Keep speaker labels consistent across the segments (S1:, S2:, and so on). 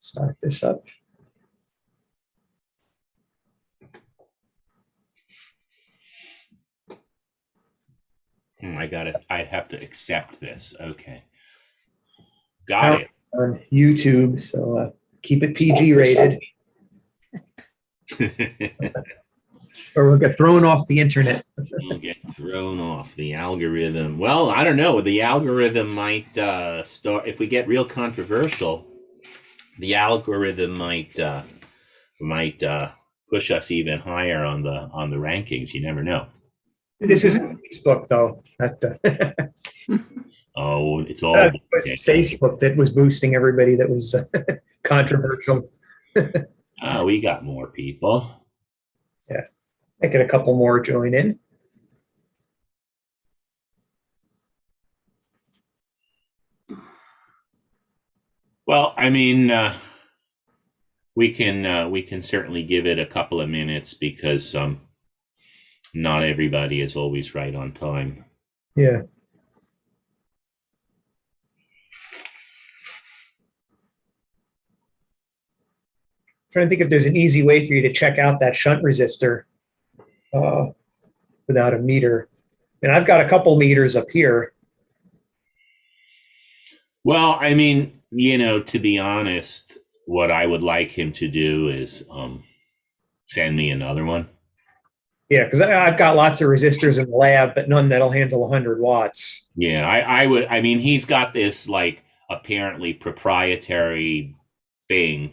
S1: Start this up.
S2: I have to accept this. Okay. Got it.
S1: On YouTube, so keep it PG rated. Or we'll get thrown off the internet.
S2: We'll get thrown off the algorithm. Well, I don't know. The algorithm might start if we get real controversial. The algorithm might push us even higher on the rankings. You never know.
S1: This isn't Facebook though.
S2: Oh, it's all
S1: Facebook that was boosting everybody that was controversial.
S2: We got more people.
S1: Yeah, I get a couple more join in.
S2: Well, I mean, we can certainly give it a couple of minutes because not everybody is always right on time.
S1: Yeah. Trying to think if there's an easy way for you to check out that shunt resistor without a meter. And I've got a couple meters up here.
S2: Well, I mean, to be honest, what I would like him to do is send me another one.
S1: Yeah, because I've got lots of resistors in the lab, but none that'll handle 100 watts.
S2: Yeah, I would. I mean, he's got this like apparently proprietary thing.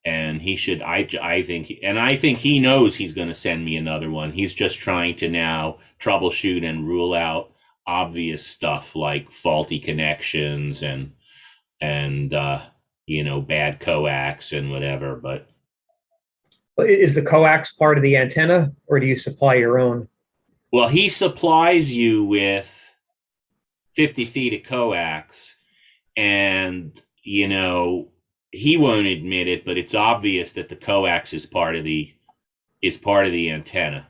S2: And he should, I think he knows he's going to send me another one. He's just trying to now troubleshoot and rule out obvious stuff like faulty connections and bad coax and whatever. But
S1: is the coax part of the antenna, or do you supply your own?
S2: Well, he supplies you with 50 feet of coax, and he won't admit it, but it's obvious that the coax is part of the antenna.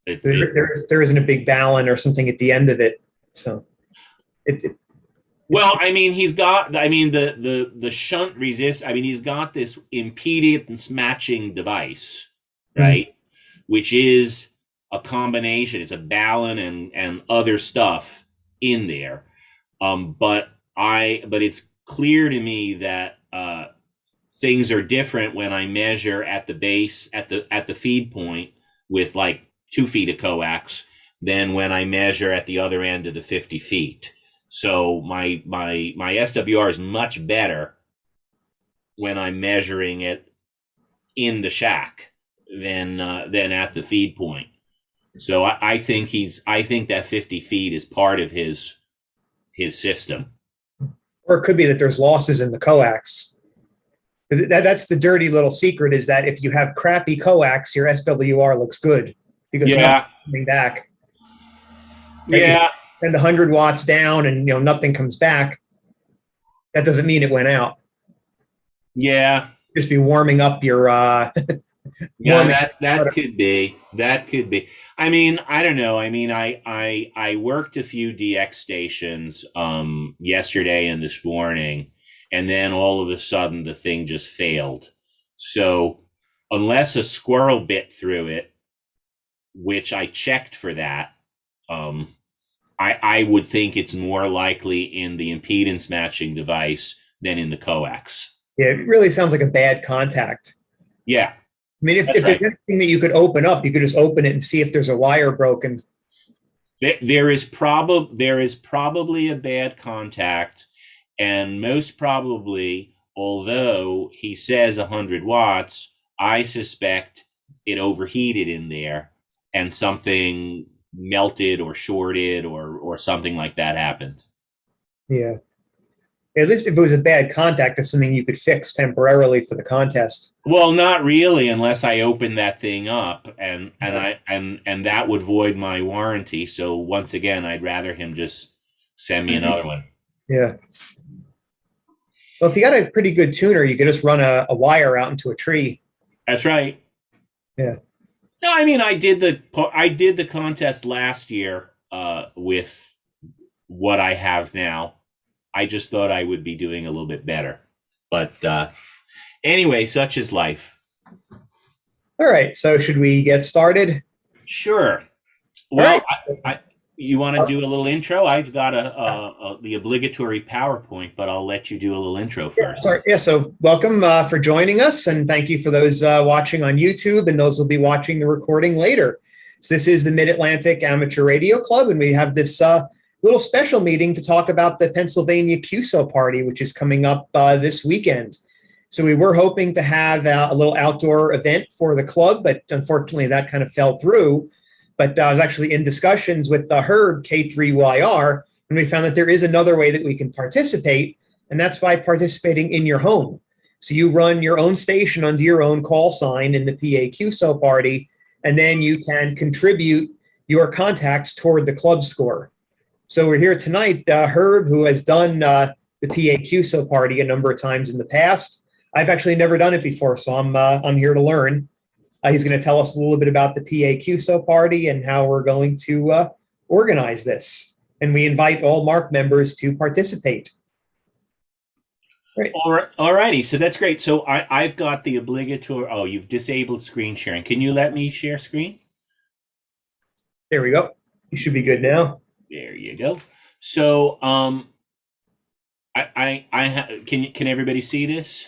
S1: There isn't a big balun or something at the end of it, so.
S2: Well, I mean, the shunt resist. I mean, he's got this impedance matching device, right? Mm-hmm. Which is a combination. It's a balun and other stuff in there, but it's clear to me that things are different when I measure at the base at the feed point with like 2 feet of coax than when I measure at the other end of the 50 feet. So my SWR is much better when I'm measuring it in the shack than at the feed point. So I think that 50 feet is part of his system.
S1: Or it could be that there's losses in the coax. That's the dirty little secret, is that if you have crappy coax, your SWR looks good because nothing's coming back.
S2: Yeah.
S1: Send 100 watts down and nothing comes back. That doesn't mean it went out.
S2: Yeah.
S1: Just be warming up your
S2: yeah, that could be. That could be. I mean, I don't know. I mean, I worked a few DX stations yesterday and this morning, and then all of a sudden the thing just failed. So unless a squirrel bit through it, which I checked for that, I would think it's more likely in the impedance matching device than in the coax.
S1: Yeah, it really sounds like a bad contact.
S2: Yeah.
S1: I mean, if there's anything that you could open up, you could just open it and see if there's a wire broken.
S2: There is probably a bad contact, and most probably, although he says 100 watts, I suspect it overheated in there and something melted or shorted or something like that happened.
S1: Yeah. At least if it was a bad contact, that's something you could fix temporarily for the contest.
S2: Well, not really, unless I open that thing up, and that would void my warranty. So once again, I'd rather him just send me another one.
S1: Yeah. Well, if you got a pretty good tuner, you could just run a wire out into a tree.
S2: That's right.
S1: Yeah.
S2: No, I mean, I did the contest last year with what I have now. I just thought I would be doing a little bit better. But anyway, such is life.
S1: All right. So should we get started?
S2: Sure. Well,
S1: Right.
S2: you want to do a little intro? I've got the obligatory PowerPoint, but I'll let you do a little intro first.
S1: Sorry. Yeah. So welcome for joining us, and thank you for those watching on YouTube, and those will be watching the recording later. So this is the Mid-Atlantic Amateur Radio Club, and we have this little special meeting to talk about the Pennsylvania QSO Party, which is coming up this weekend. So we were hoping to have a little outdoor event for the club, but unfortunately that kind of fell through. But I was actually in discussions with the Herb K3YR, and we found that there is another way that we can participate, and that's by participating in your home. So you run your own station under your own call sign in the PA QSO Party, and then you can contribute your contacts toward the club score. So we're here tonight, Herb, who has done the PA QSO Party a number of times in the past. I've actually never done it before, so I'm here to learn. He's going to tell us a little bit about the PA QSO Party and how we're going to organize this. And we invite all MARC members to participate.
S2: Great. All righty, so that's great. So I've got the obligatory, oh, you've disabled screen sharing. Can you let me share screen?
S1: There we go. You should be good now.
S2: There you go. So can everybody see this?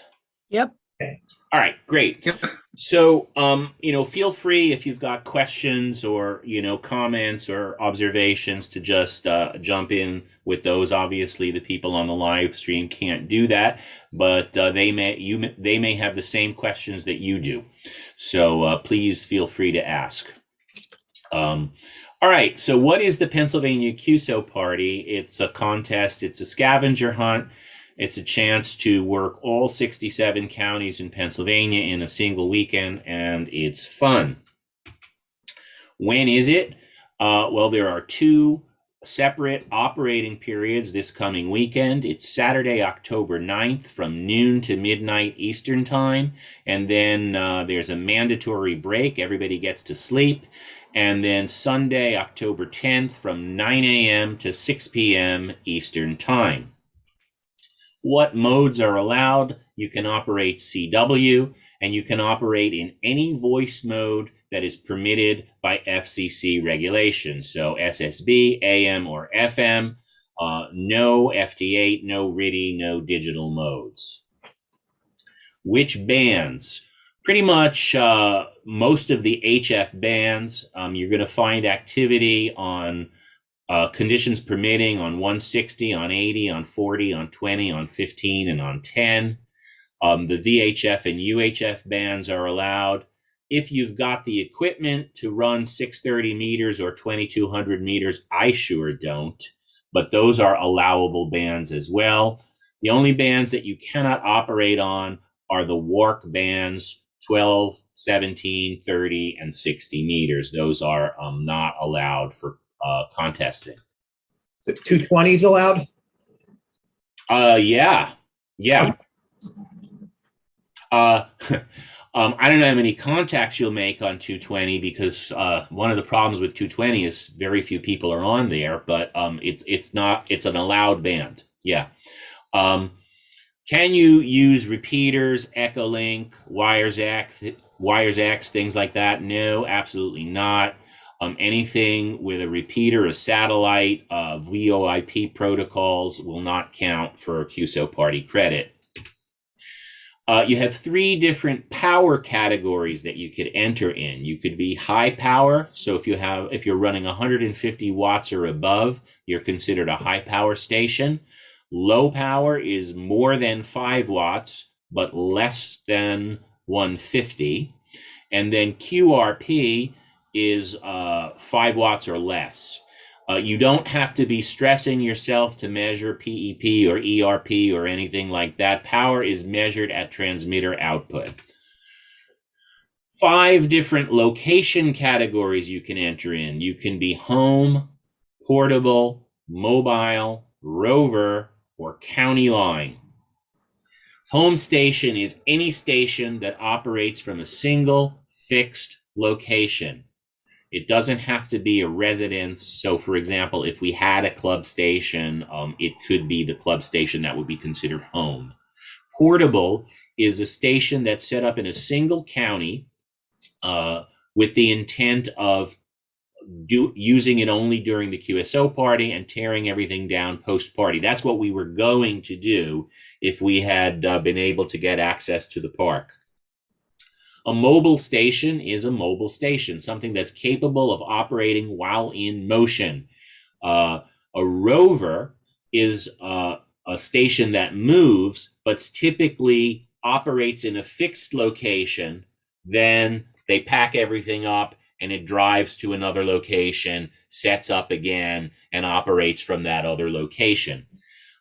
S3: Yep.
S1: Okay.
S2: All right, great. Yep. So, feel free if you've got questions or, comments or observations to just jump in with those. Obviously, the people on the live stream can't do that, but they may have the same questions that you do. So please feel free to ask. All right. So what is the Pennsylvania QSO Party? It's a contest. It's a scavenger hunt. It's a chance to work all 67 counties in Pennsylvania in a single weekend, and it's fun. When is it? Well, there are two separate operating periods this coming weekend. It's Saturday, October 9th from noon to midnight Eastern time, and then there's a mandatory break. Everybody gets to sleep. And then Sunday, October 10th from 9 a.m. to 6 p.m. Eastern time. What modes are allowed? You can operate CW, and you can operate in any voice mode that is permitted by FCC regulations. So SSB, AM, or FM, no FT8, no RTTY, no digital modes. Which bands? Pretty much most of the HF bands. You're going to find activity on conditions permitting on 160, on 80, on 40, on 20, on 15, and on 10. The VHF and UHF bands are allowed. If you've got the equipment to run 630 meters or 2200 meters, I sure don't, but those are allowable bands as well. The only bands that you cannot operate on are the WARC bands, 12, 17, 30, and 60 meters. Those are not allowed for contesting.
S1: The 220s allowed?
S2: Yeah. I don't know how many contacts you'll make on 220 because one of the problems with 220 is very few people are on there, but it's an allowed band. Yeah. Can you use repeaters, Echolink, Wires X, things like that? No, absolutely not. Anything with a repeater, a satellite, VoIP protocols will not count for QSO Party credit. You have three different power categories that you could enter in. You could be high power. So if you're running 150 watts or above, you're considered a high power station. Low power is more than 5 watts, but less than 150. And then QRP is 5 watts or less. You don't have to be stressing yourself to measure PEP or ERP or anything like that. Power is measured at transmitter output. 5 different location categories you can enter in. You can be home, portable, mobile, rover, or county line. Home station is any station that operates from a single fixed location. It doesn't have to be a residence. So, for example, if we had a club station, it could be the club station that would be considered home. portable is a station that's set up in a single county with the intent of using it only during the QSO party and tearing everything down post-party. That's what we were going to do if we had been able to get access to the park. A mobile station is a mobile station, something that's capable of operating while in motion. A rover is a station that moves, but typically operates in a fixed location. Then they pack everything up and it drives to another location, sets up again, and operates from that other location.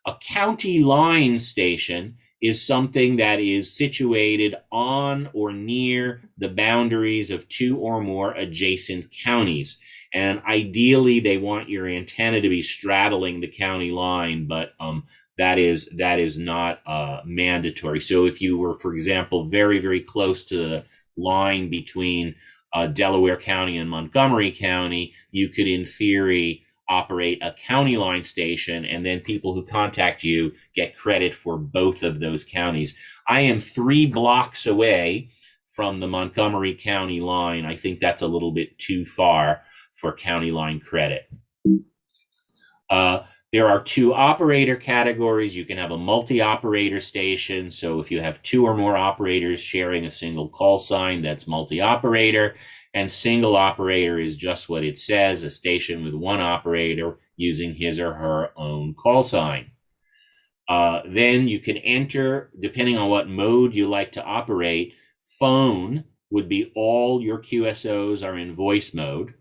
S2: A county line station is something that is situated on or near the boundaries of two or more adjacent counties. And ideally, they want your antenna to be straddling the county line, but that is not mandatory. So if you were, for example, very, very close to the line between Delaware County and Montgomery County, you could, in theory, operate a county line station, and then people who contact you get credit for both of those counties. I am 3 blocks away from the Montgomery County line. I think that's a little bit too far for county line credit. There are 2 operator categories. You can have a multi-operator station. So if you have 2 or more operators sharing a single call sign, that's multi-operator. And single operator is just what it says, a station with 1 operator using his or her own call sign. Then you can enter, depending on what mode you like to operate, phone would be all your QSOs are in voice mode.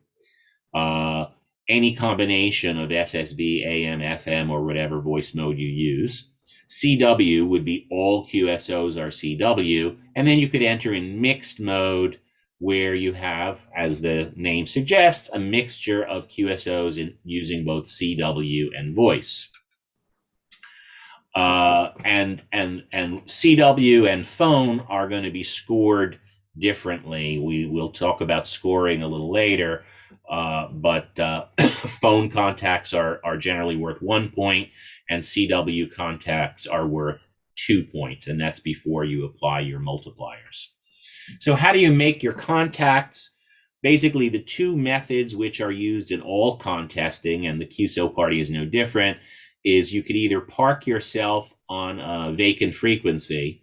S2: Any combination of SSB, AM, FM, or whatever voice mode you use. CW would be all QSOs are CW. And then you could enter in mixed mode, where you have, as the name suggests, a mixture of QSOs using both CW and voice. And CW and phone are going to be scored differently. We will talk about scoring a little later, but phone contacts are generally worth 1 point, and CW contacts are worth 2 points, and that's before you apply your multipliers. So how do you make your contacts? Basically, the 2 methods which are used in all contesting, and the QSO party is no different, is you could either park yourself on a vacant frequency,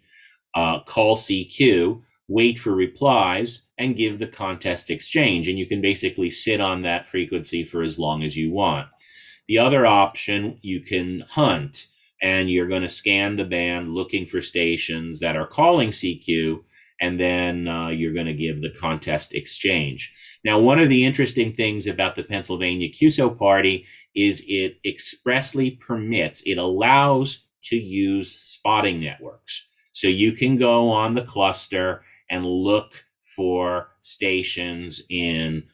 S2: call CQ, wait for replies, and give the contest exchange. And you can basically sit on that frequency for as long as you want. The other option, you can hunt, and you're going to scan the band looking for stations that are calling CQ, and then you're going to give the contest exchange. Now, one of the interesting things about the Pennsylvania QSO party is it expressly permits, it allows to use spotting networks. So you can go on the cluster and look for stations in,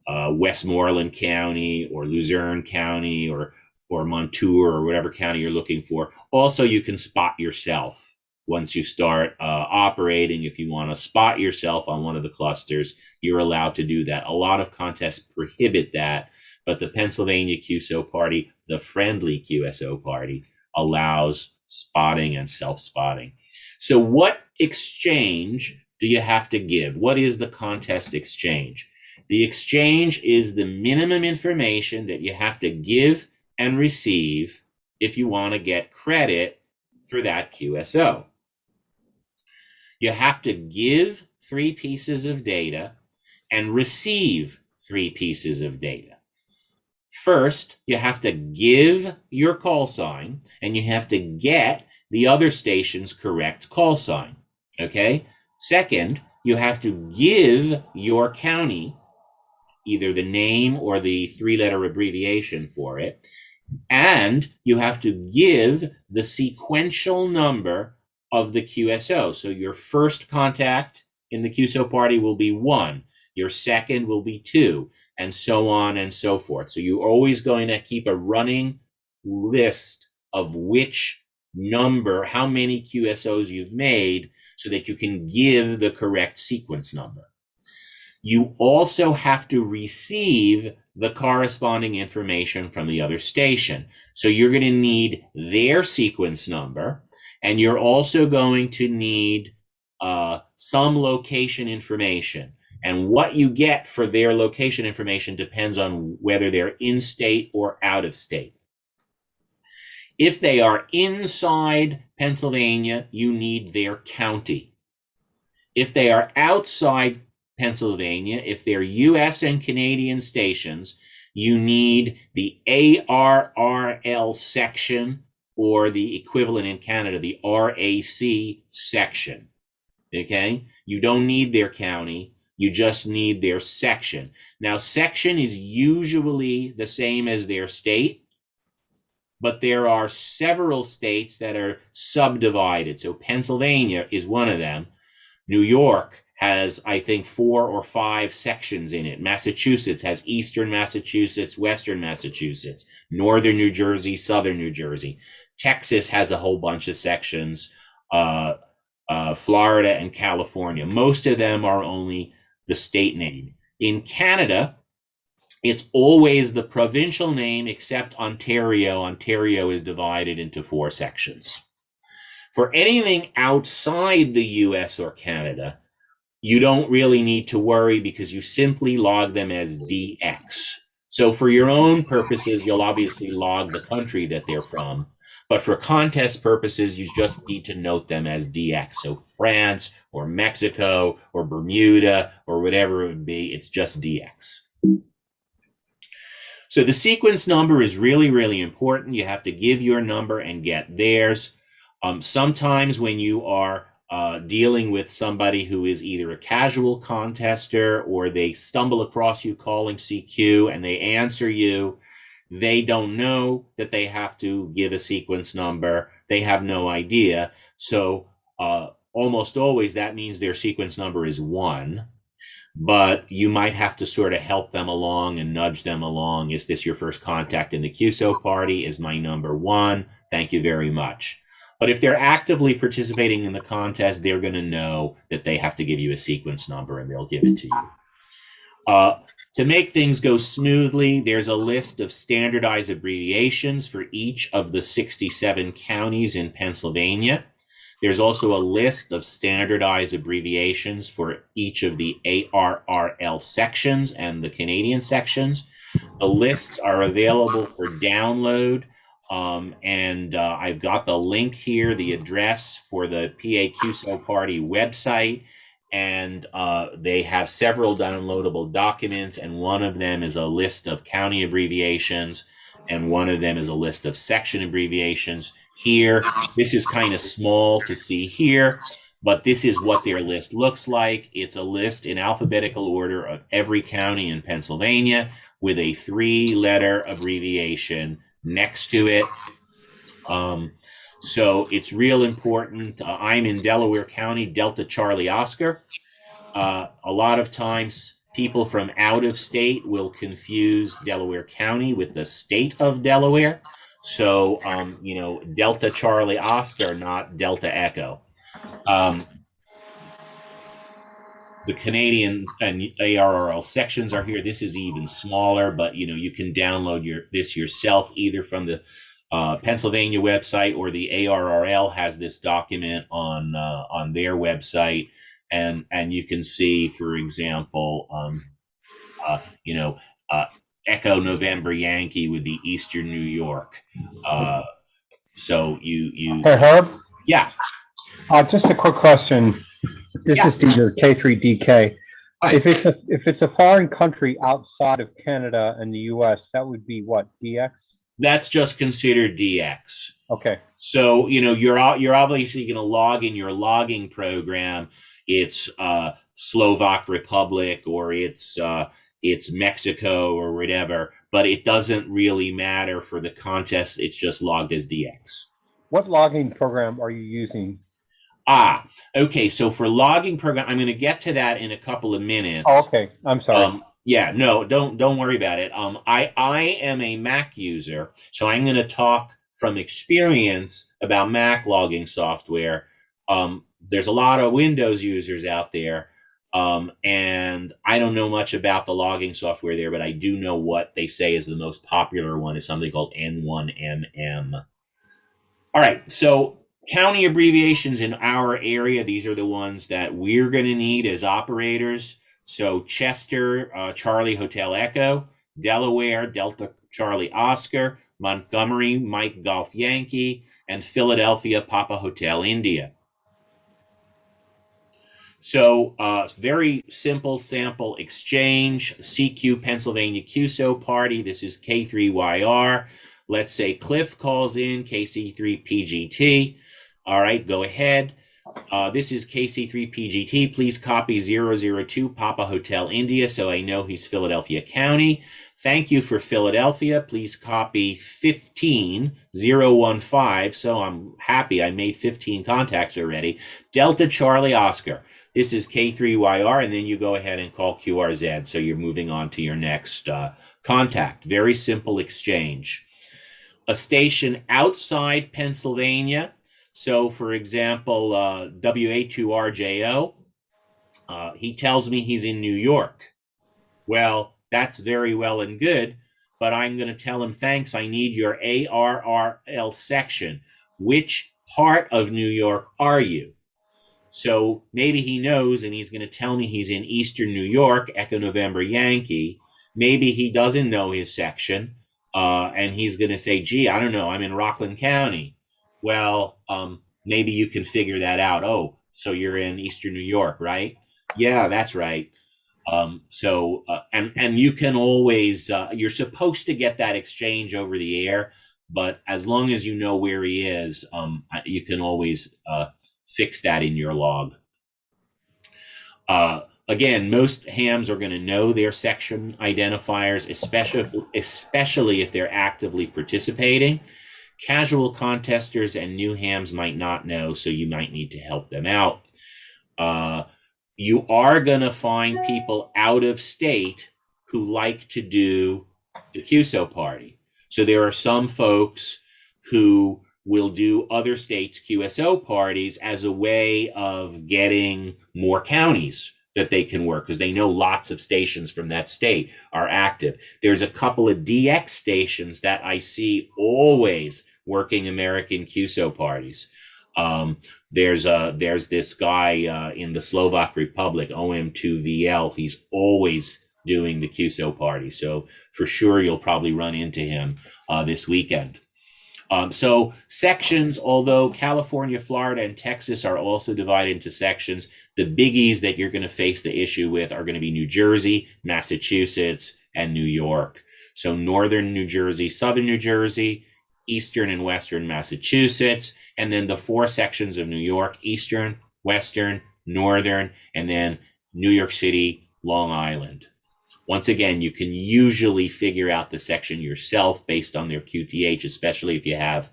S2: Westmoreland County or Luzerne County or Montour or whatever county you're looking for. Also, you can spot yourself. Once you start operating, if you want to spot yourself on one of the clusters, you're allowed to do that. A lot of contests prohibit that, but the Pennsylvania QSO party, the friendly QSO party, allows spotting and self-spotting. So what exchange do you have to give? What is the contest exchange? The exchange is the minimum information that you have to give and receive if you want to get credit for that QSO. You have to give 3 pieces of data and receive 3 pieces of data. First, you have to give your call sign, and you have to get the other station's correct call sign, okay? Second, you have to give your county, either the name or the 3-letter abbreviation for it, and you have to give the sequential number of the QSO. So your first contact in the QSO party will be 1, your second will be 2, and so on and so forth. So you're always going to keep a running list of which number, how many QSOs you've made, so that you can give the correct sequence number. You also have to receive the corresponding information from the other station. So you're going to need their sequence number, and you're also going to need some location information. And what you get for their location information depends on whether they're in state or out of state. If they are inside Pennsylvania, you need their county. If they are outside Pennsylvania, if they're US and Canadian stations, you need the ARRL section, or the equivalent in Canada, the RAC section. Okay? You don't need their county. You just need their section. Now, section is usually the same as their state, but there are several states that are subdivided. So Pennsylvania is one of them. New York has, I think, 4 or 5 sections in it. Massachusetts has Eastern Massachusetts, Western Massachusetts, Northern New Jersey, Southern New Jersey. Texas has a whole bunch of sections, Florida and California. Most of them are only the state name. In Canada, it's always the provincial name, except Ontario. Ontario is divided into 4 sections. For anything outside the US or Canada, you don't really need to worry because you simply log them as DX. So for your own purposes, you'll obviously log the country that they're from. But for contest purposes, you just need to note them as DX. So France or Mexico or Bermuda or whatever it would be, it's just DX. So the sequence number is really, really important. You have to give your number and get theirs. Sometimes when you are dealing with somebody who is either a casual contester or they stumble across you calling CQ and they answer you, they don't know that they have to give a sequence number. They have no idea. So almost always that means their sequence number is 1. But you might have to sort of help them along and nudge them along. Is this your first contact in the QSO party? Is my number 1? Thank you very much. But if they're actively participating in the contest, they're going to know that they have to give you a sequence number and they'll give it to you. To make things go smoothly, there's a list of standardized abbreviations for each of the 67 counties in Pennsylvania. There's also a list of standardized abbreviations for each of the ARRL sections and the Canadian sections. The lists are available for download. I've got the link here, the address for the PA QSO Party website. And they have several downloadable documents, and one of them is a list of county abbreviations, and one of them is a list of section abbreviations. Here, this is kind of small to see here, but this is what their list looks like. It's a list in alphabetical order of every county in Pennsylvania with a 3-letter abbreviation next to it. So it's real important. I'm in Delaware County, Delta Charlie Oscar. A lot of times people from out of state will confuse Delaware County with the state of Delaware. So, Delta Charlie Oscar, not Delta Echo. The Canadian and ARRL sections are here. This is even smaller, but you can download this yourself either from the Pennsylvania website, or the ARRL has this document on their website, and you can see, for example, Echo November Yankee would be Eastern New York. So you.
S3: Hey Herb.
S2: Yeah.
S3: Just a quick question. This is Dieter, K3DK. If it's a foreign country outside of Canada and the U.S., that would be what, DX?
S2: That's just considered DX.
S3: Okay.
S2: So, you're obviously going to log in your logging program. It's Slovak Republic, or it's Mexico or whatever, but it doesn't really matter for the contest. It's just logged as DX.
S3: What logging program are you using?
S2: Okay. So for logging program, I'm going to get to that in a couple of minutes.
S3: Oh, okay. I'm sorry.
S2: Yeah, no, don't worry about it. I am a Mac user, so I'm going to talk from experience about Mac logging software. There's a lot of Windows users out there, And I don't know much about the logging software there, but I do know what they say is the most popular one is something called N1MM. All right, so county abbreviations in our area, these are the ones that we're going to need as operators. So Chester, Charlie Hotel Echo, Delaware, Delta Charlie Oscar, Montgomery, Mike Golf Yankee, and Philadelphia, Papa Hotel India. So very simple sample exchange. CQ Pennsylvania QSO Party. This is K3YR. Let's say Cliff calls in KC3PGT. All right, go ahead. This is KC3PGT. Please copy 002 Papa Hotel India so I know he's Philadelphia County. Thank you for Philadelphia. Please copy 15015. So I'm happy I made 15 contacts already. Delta Charlie Oscar. This is K3YR, and then you go ahead and call QRZ. So you're moving on to your next contact. Very simple exchange. A station outside Pennsylvania. So, for example, WA2RJO, he tells me he's in New York. Well, that's very well and good, but I'm going to tell him, thanks, I need your ARRL section. Which part of New York are you? So maybe he knows and he's going to tell me he's in Eastern New York, Echo November Yankee. Maybe he doesn't know his section, and he's going to say, gee, I don't know, I'm in Rockland County. Well, maybe you can figure that out. Oh, so you're in Eastern New York, right? Yeah, that's right. And you can always, you're supposed to get that exchange over the air, but as long as you know where he is, you can always fix that in your log. Again, most hams are going to know their section identifiers, especially if they're actively participating. Casual contesters and new hams might not know, so you might need to help them out. You are going to find people out of state who like to do the QSO party. So there are some folks who will do other states' QSO parties as a way of getting more counties that they can work because they know lots of stations from that state are active. There's a couple of DX stations that I see always working American QSO parties. There's this guy in the Slovak Republic, OM2VL. He's always doing the QSO party. So for sure, you'll probably run into him this weekend. So sections, although California, Florida, and Texas are also divided into sections, the biggies that you're going to face the issue with are going to be New Jersey, Massachusetts, and New York. So northern New Jersey, southern New Jersey, eastern and western Massachusetts, and then the four sections of New York, eastern, western, northern, and then New York City, Long Island. Once again, you can usually figure out the section yourself based on their QTH, especially if you have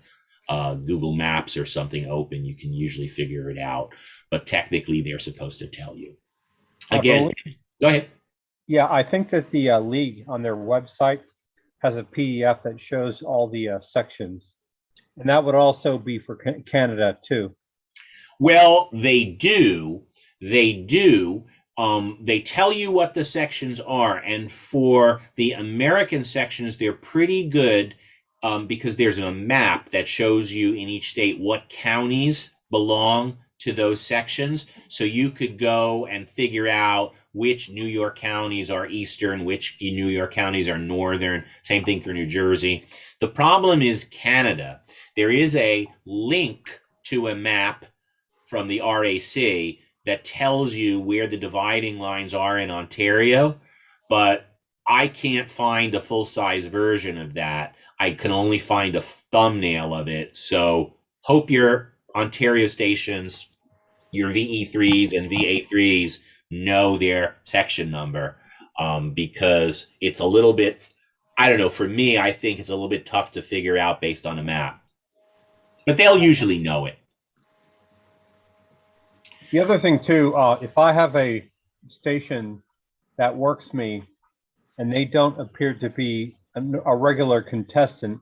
S2: Google Maps or something open, you can usually figure it out. But technically, they're supposed to tell you. Again, go ahead.
S3: Yeah, I think that the league on their website has a PDF that shows all the sections. And that would also be for Canada too.
S2: Well, they do. They tell you what the sections are. And for the American sections, they're pretty good because there's a map that shows you in each state what counties belong to those sections. So you could go and figure out which New York counties are eastern, which New York counties are northern. Same thing for New Jersey. The problem is Canada. There is a link to a map from the RAC that tells you where the dividing lines are in Ontario, but I can't find a full-size version of that. I can only find a thumbnail of it. So hope your Ontario stations, your VE3s and VA3s know their section number because it's a little bit, I don't know, for me, I think it's a little bit tough to figure out based on a map. But they'll usually know it.
S3: The other thing too, if I have a station that works me and they don't appear to be a regular contestant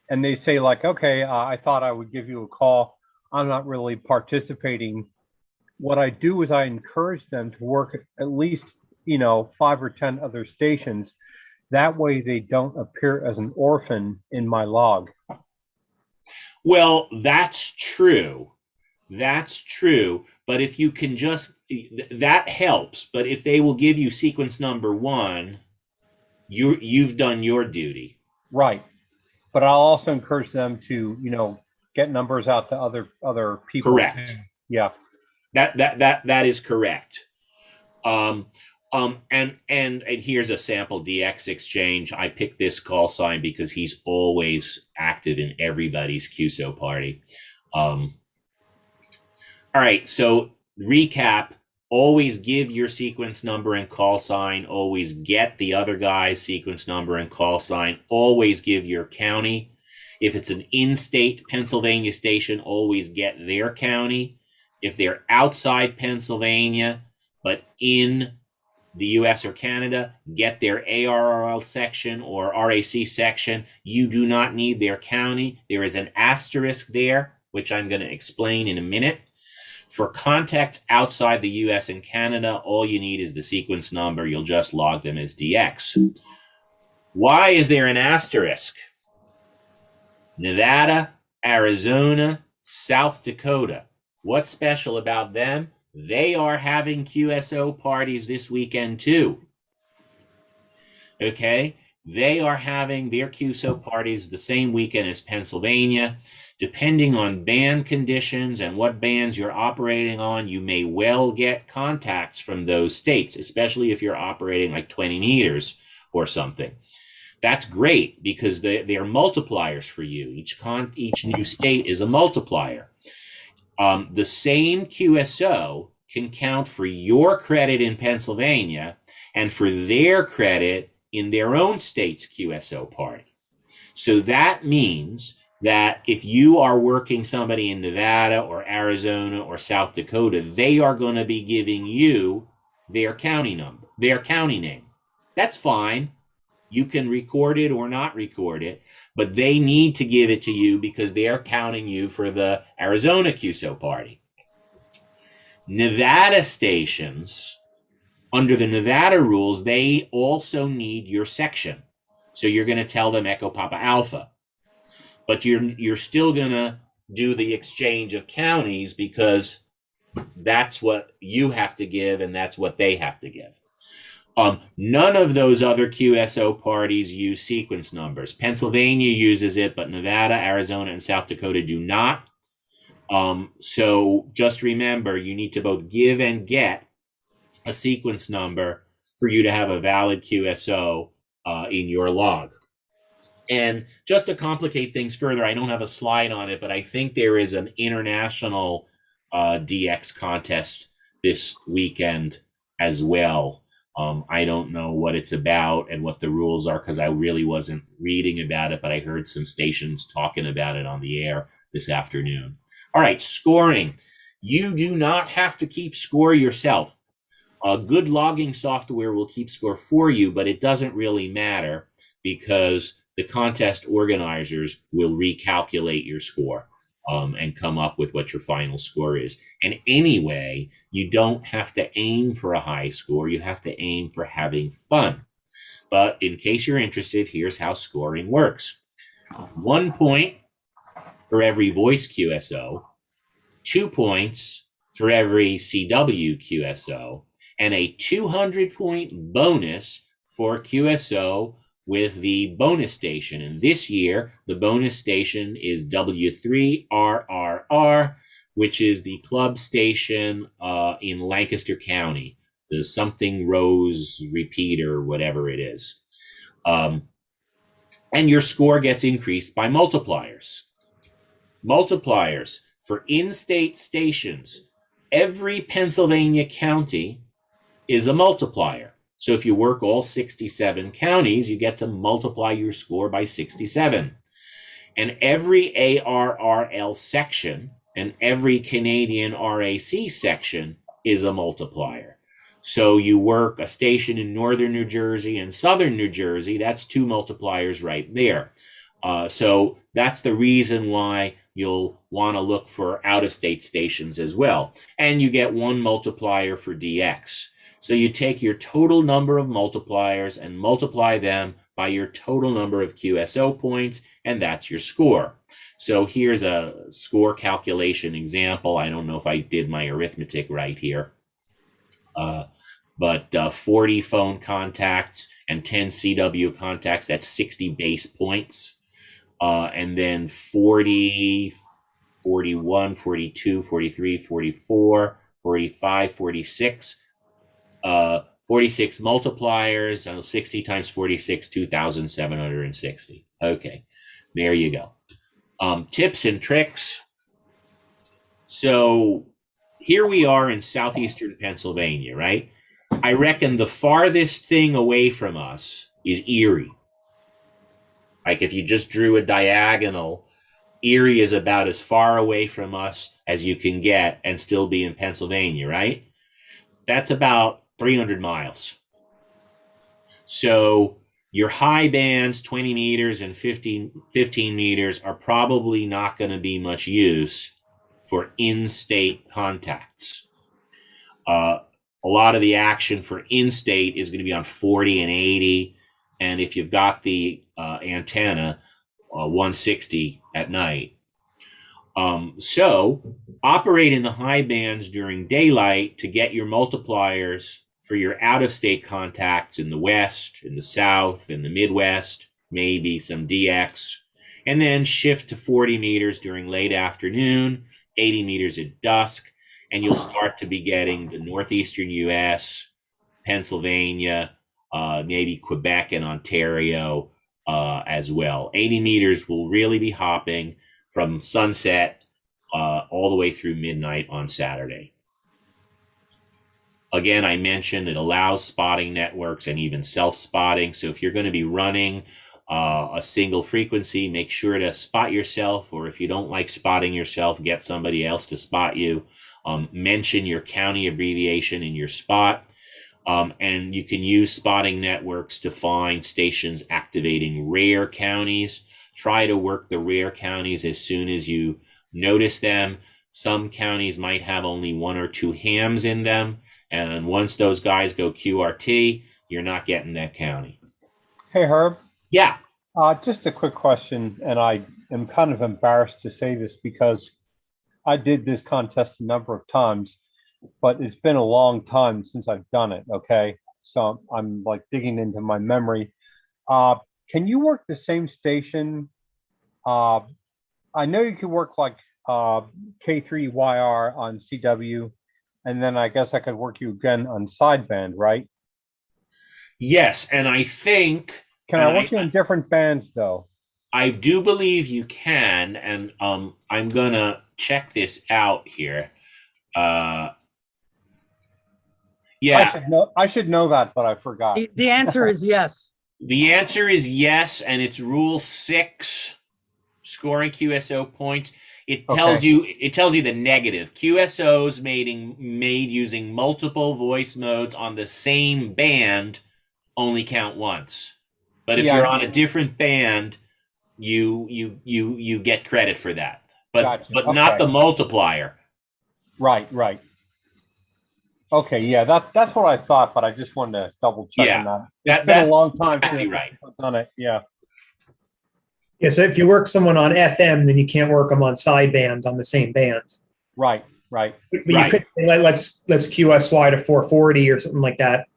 S3: and they say like, okay, I thought I would give you a call. I'm not really participating. what I do is I encourage them to work at least, 5 or 10 other stations. That way they don't appear as an orphan in my log.
S2: Well, that's true. That's true. But if you can just, that helps. But if they will give you sequence number 1, you've done your duty.
S3: Right. But I'll also encourage them to, get numbers out to other people.
S2: Correct.
S3: Yeah.
S2: That is correct. And here's a sample DX exchange. I picked this call sign because he's always active in everybody's QSO party. All right, so recap, always give your sequence number and call sign, always get the other guy's sequence number and call sign, always give your county. If it's an in-state Pennsylvania station, always get their county. If they're outside Pennsylvania, but in the US or Canada, get their ARRL section or RAC section. You do not need their county. There is an asterisk there, which I'm going to explain in a minute. For contacts outside the US and Canada, all you need is the sequence number. You'll just log them as DX. Why is there an asterisk? Nevada, Arizona, South Dakota. What's special about them? They are having QSO parties this weekend too. Okay? They are having their QSO parties the same weekend as Pennsylvania. Depending on band conditions and what bands you're operating on, you may well get contacts from those states, especially if you're operating like 20 meters or something. That's great because they're multipliers for you. Each new state is a multiplier. The same QSO can count for your credit in Pennsylvania and for their credit in their own state's QSO party. So that means that if you are working somebody in Nevada or Arizona or South Dakota, they are going to be giving you their county number, their county name. That's fine. You can record it or not record it, but they need to give it to you because they're counting you for the Arizona QSO party. Nevada stations, under the Nevada rules, they also need your section. So you're going to tell them Echo Papa Alpha, but you're still going to do the exchange of counties because that's what you have to give and that's what they have to give. None of those other QSO parties use sequence numbers. Pennsylvania uses it, but Nevada, Arizona, and South Dakota do not. So just remember, you need to both give and get a sequence number for you to have a valid QSO in your log. And just to complicate things further, I don't have a slide on it, but I think there is an international DX contest this weekend as well. I don't know what it's about and what the rules are because I really wasn't reading about it, but I heard some stations talking about it on the air this afternoon. All right, scoring. You do not have to keep score yourself. Good logging software will keep score for you, but it doesn't really matter because the contest organizers will recalculate your score and come up with what your final score is. And anyway, you don't have to aim for a high score. You have to aim for having fun. But in case you're interested, here's how scoring works. 1 point for every voice QSO, 2 points for every CW QSO, and a 200-point bonus for QSO with the bonus station. And this year, the bonus station is W3RRR, which is the club station in Lancaster County, the something Rose repeater, whatever it is. And your score gets increased by multipliers. Multipliers for in-state stations. Every Pennsylvania county is a multiplier. So if you work all 67 counties, you get to multiply your score by 67. And every ARRL section and every Canadian RAC section is a multiplier. So you work a station in northern New Jersey and southern New Jersey, that's 2 multipliers right there. So that's the reason why you'll want to look for out-of-state stations as well. And you get one multiplier for DX. So you take your total number of multipliers and multiply them by your total number of QSO points, and that's your score. So here's a score calculation example. I don't know if I did my arithmetic right here. But 40 phone contacts and 10 CW contacts, that's 60 base points. And then 40, 41, 42, 43, 44, 45, 46, 46 multipliers, so 60 times 46, 2,760. Okay, there you go. Tips and tricks. So here we are in southeastern Pennsylvania, right? I reckon the farthest thing away from us is Erie. Like if you just drew a diagonal, Erie is about as far away from us as you can get and still be in Pennsylvania, right? That's about 300 miles. So your high bands, 20 meters and 15 meters, are probably not going to be much use for in-state contacts. A lot of the action for in-state is going to be on 40 and 80. And if you've got the antenna, 160 at night. So operate in the high bands during daylight to get your multipliers for your out-of-state contacts in the West, in the South, in the Midwest, maybe some DX, and then shift to 40 meters during late afternoon, 80 meters at dusk, and you'll start to be getting the northeastern US, Pennsylvania, maybe Quebec and Ontario as well. 80 meters will really be hopping from sunset all the way through midnight on Saturday. Again, I mentioned it allows spotting networks and even self-spotting. So if you're going to be running a single frequency, make sure to spot yourself, or if you don't like spotting yourself, get somebody else to spot you. Mention your county abbreviation in your spot. And you can use spotting networks to find stations activating rare counties. Try to work the rare counties as soon as you notice them. Some counties might have only 1 or 2 hams in them. And once those guys go QRT, you're not getting that county.
S3: Hey, Herb.
S2: Yeah.
S3: Just a quick question, and I am kind of embarrassed to say this because I did this contest a number of times, but it's been a long time since I've done it, okay? So I'm like digging into my memory. Can you work the same station? I know you could work like K3YR on CW, and then I guess I could work you again on sideband, right?
S2: Yes, and I think...
S3: Can I work you in different bands, though?
S2: I do believe you can, and I'm going to check this out here. Yeah.
S3: I should know that, but I forgot.
S4: The answer is yes.
S2: The answer is yes, and it's Rule 6, scoring QSO points. It tells you the negative. QSOs made using multiple voice modes on the same band only count once. But if you're on a different band, you get credit for that. But not the multiplier.
S3: Right. Okay, yeah, that's what I thought, but I just wanted to double check on that. It's been a long time since I've done it. Yeah.
S1: Yeah, so if you work someone on FM, then you can't work them on sideband on the same band.
S3: Right.
S1: But you could say, let's QSY to 440 or something like that.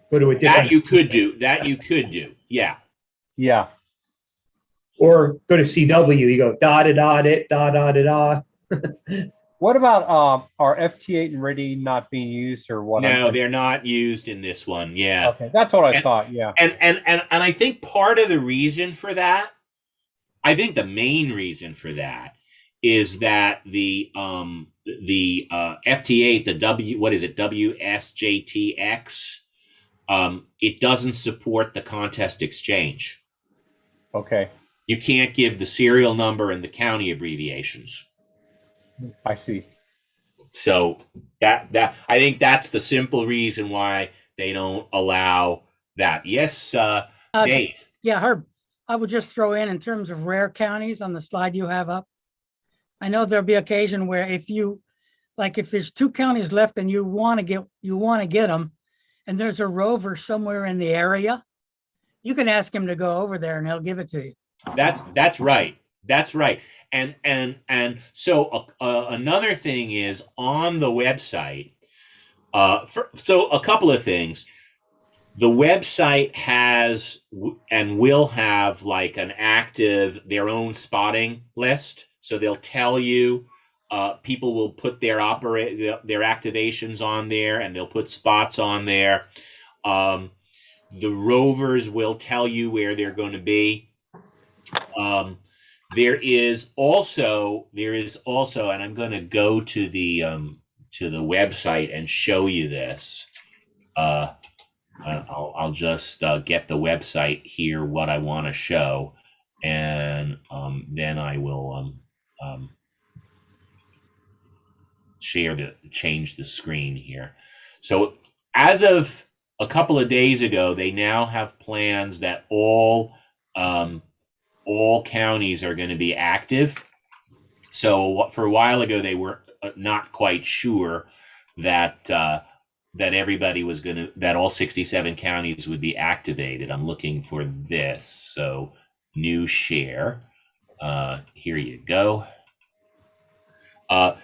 S1: Go to a different.
S2: That you could do. Yeah.
S3: Yeah.
S1: Or go to CW. You go da da da da da da da.
S3: What about are FT8 and RIDI not being used or what?
S2: No, they're not used in this one. Yeah.
S3: Okay, that's what I thought. Yeah.
S2: And I think part of the reason for that, I think the main reason for that is that the FT8, the WSJTX, it doesn't support the contest exchange.
S3: Okay.
S2: You can't give the serial number and the county abbreviations.
S3: I see.
S2: So that I think that's the simple reason why they don't allow that. Yes, Dave.
S4: Yeah, Herb. I would just throw in terms of rare counties on the slide you have up. I know there'll be occasion where if there's 2 counties left and you want to get them, and there's a rover somewhere in the area, you can ask him to go over there and he'll give it to you.
S2: That's right. That's right. And so another thing is on the website. So a couple of things. The website has and will have like their own spotting list. So they'll tell you, people will put their activations on there, and they'll put spots on there. The rovers will tell you where they're going to be. There is also, and I'm going to go to the website and show you this. I'll just get the website here, what I want to show, and then I will change the screen here. So as of a couple of days ago, they now have plans that all counties are going to be active. So for a while ago, they were not quite sure that everybody was that all 67 counties would be activated. I'm looking for this. So new share. Here you go.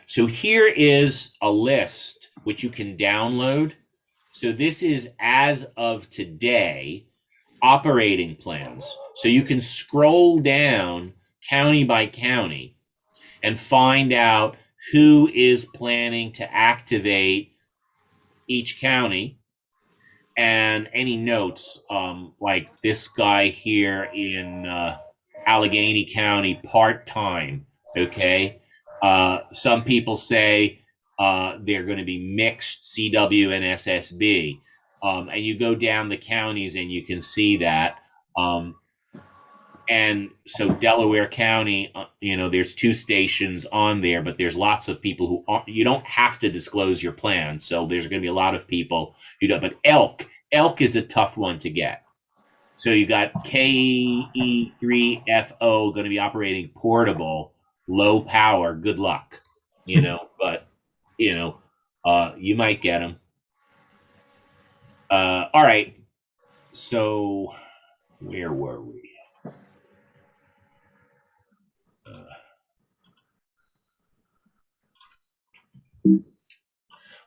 S2: So here is a list which you can download. So this is as of today, operating plans. So you can scroll down county by county and find out who is planning to activate each county, and any notes, like this guy here in Allegheny County, part-time, okay? Some people say they're going to be mixed CW and SSB. And you go down the counties and you can see that. And so Delaware County, there's 2 stations on there, but there's lots of people who you don't have to disclose your plan. So there's going to be a lot of people who don't. But Elk is a tough one to get. So you got KE3FO going to be operating portable, low power. Good luck, but you might get them. All right. So where were we?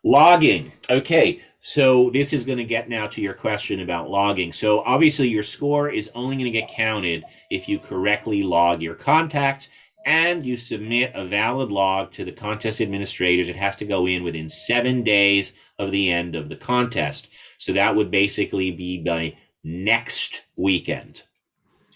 S2: Logging. Okay, so this is going to get now to your question about logging. So obviously your score is only going to get counted if you correctly log your contacts and you submit a valid log to the contest administrators. It has to go in within 7 days of the end of the contest. So that would basically be by next weekend.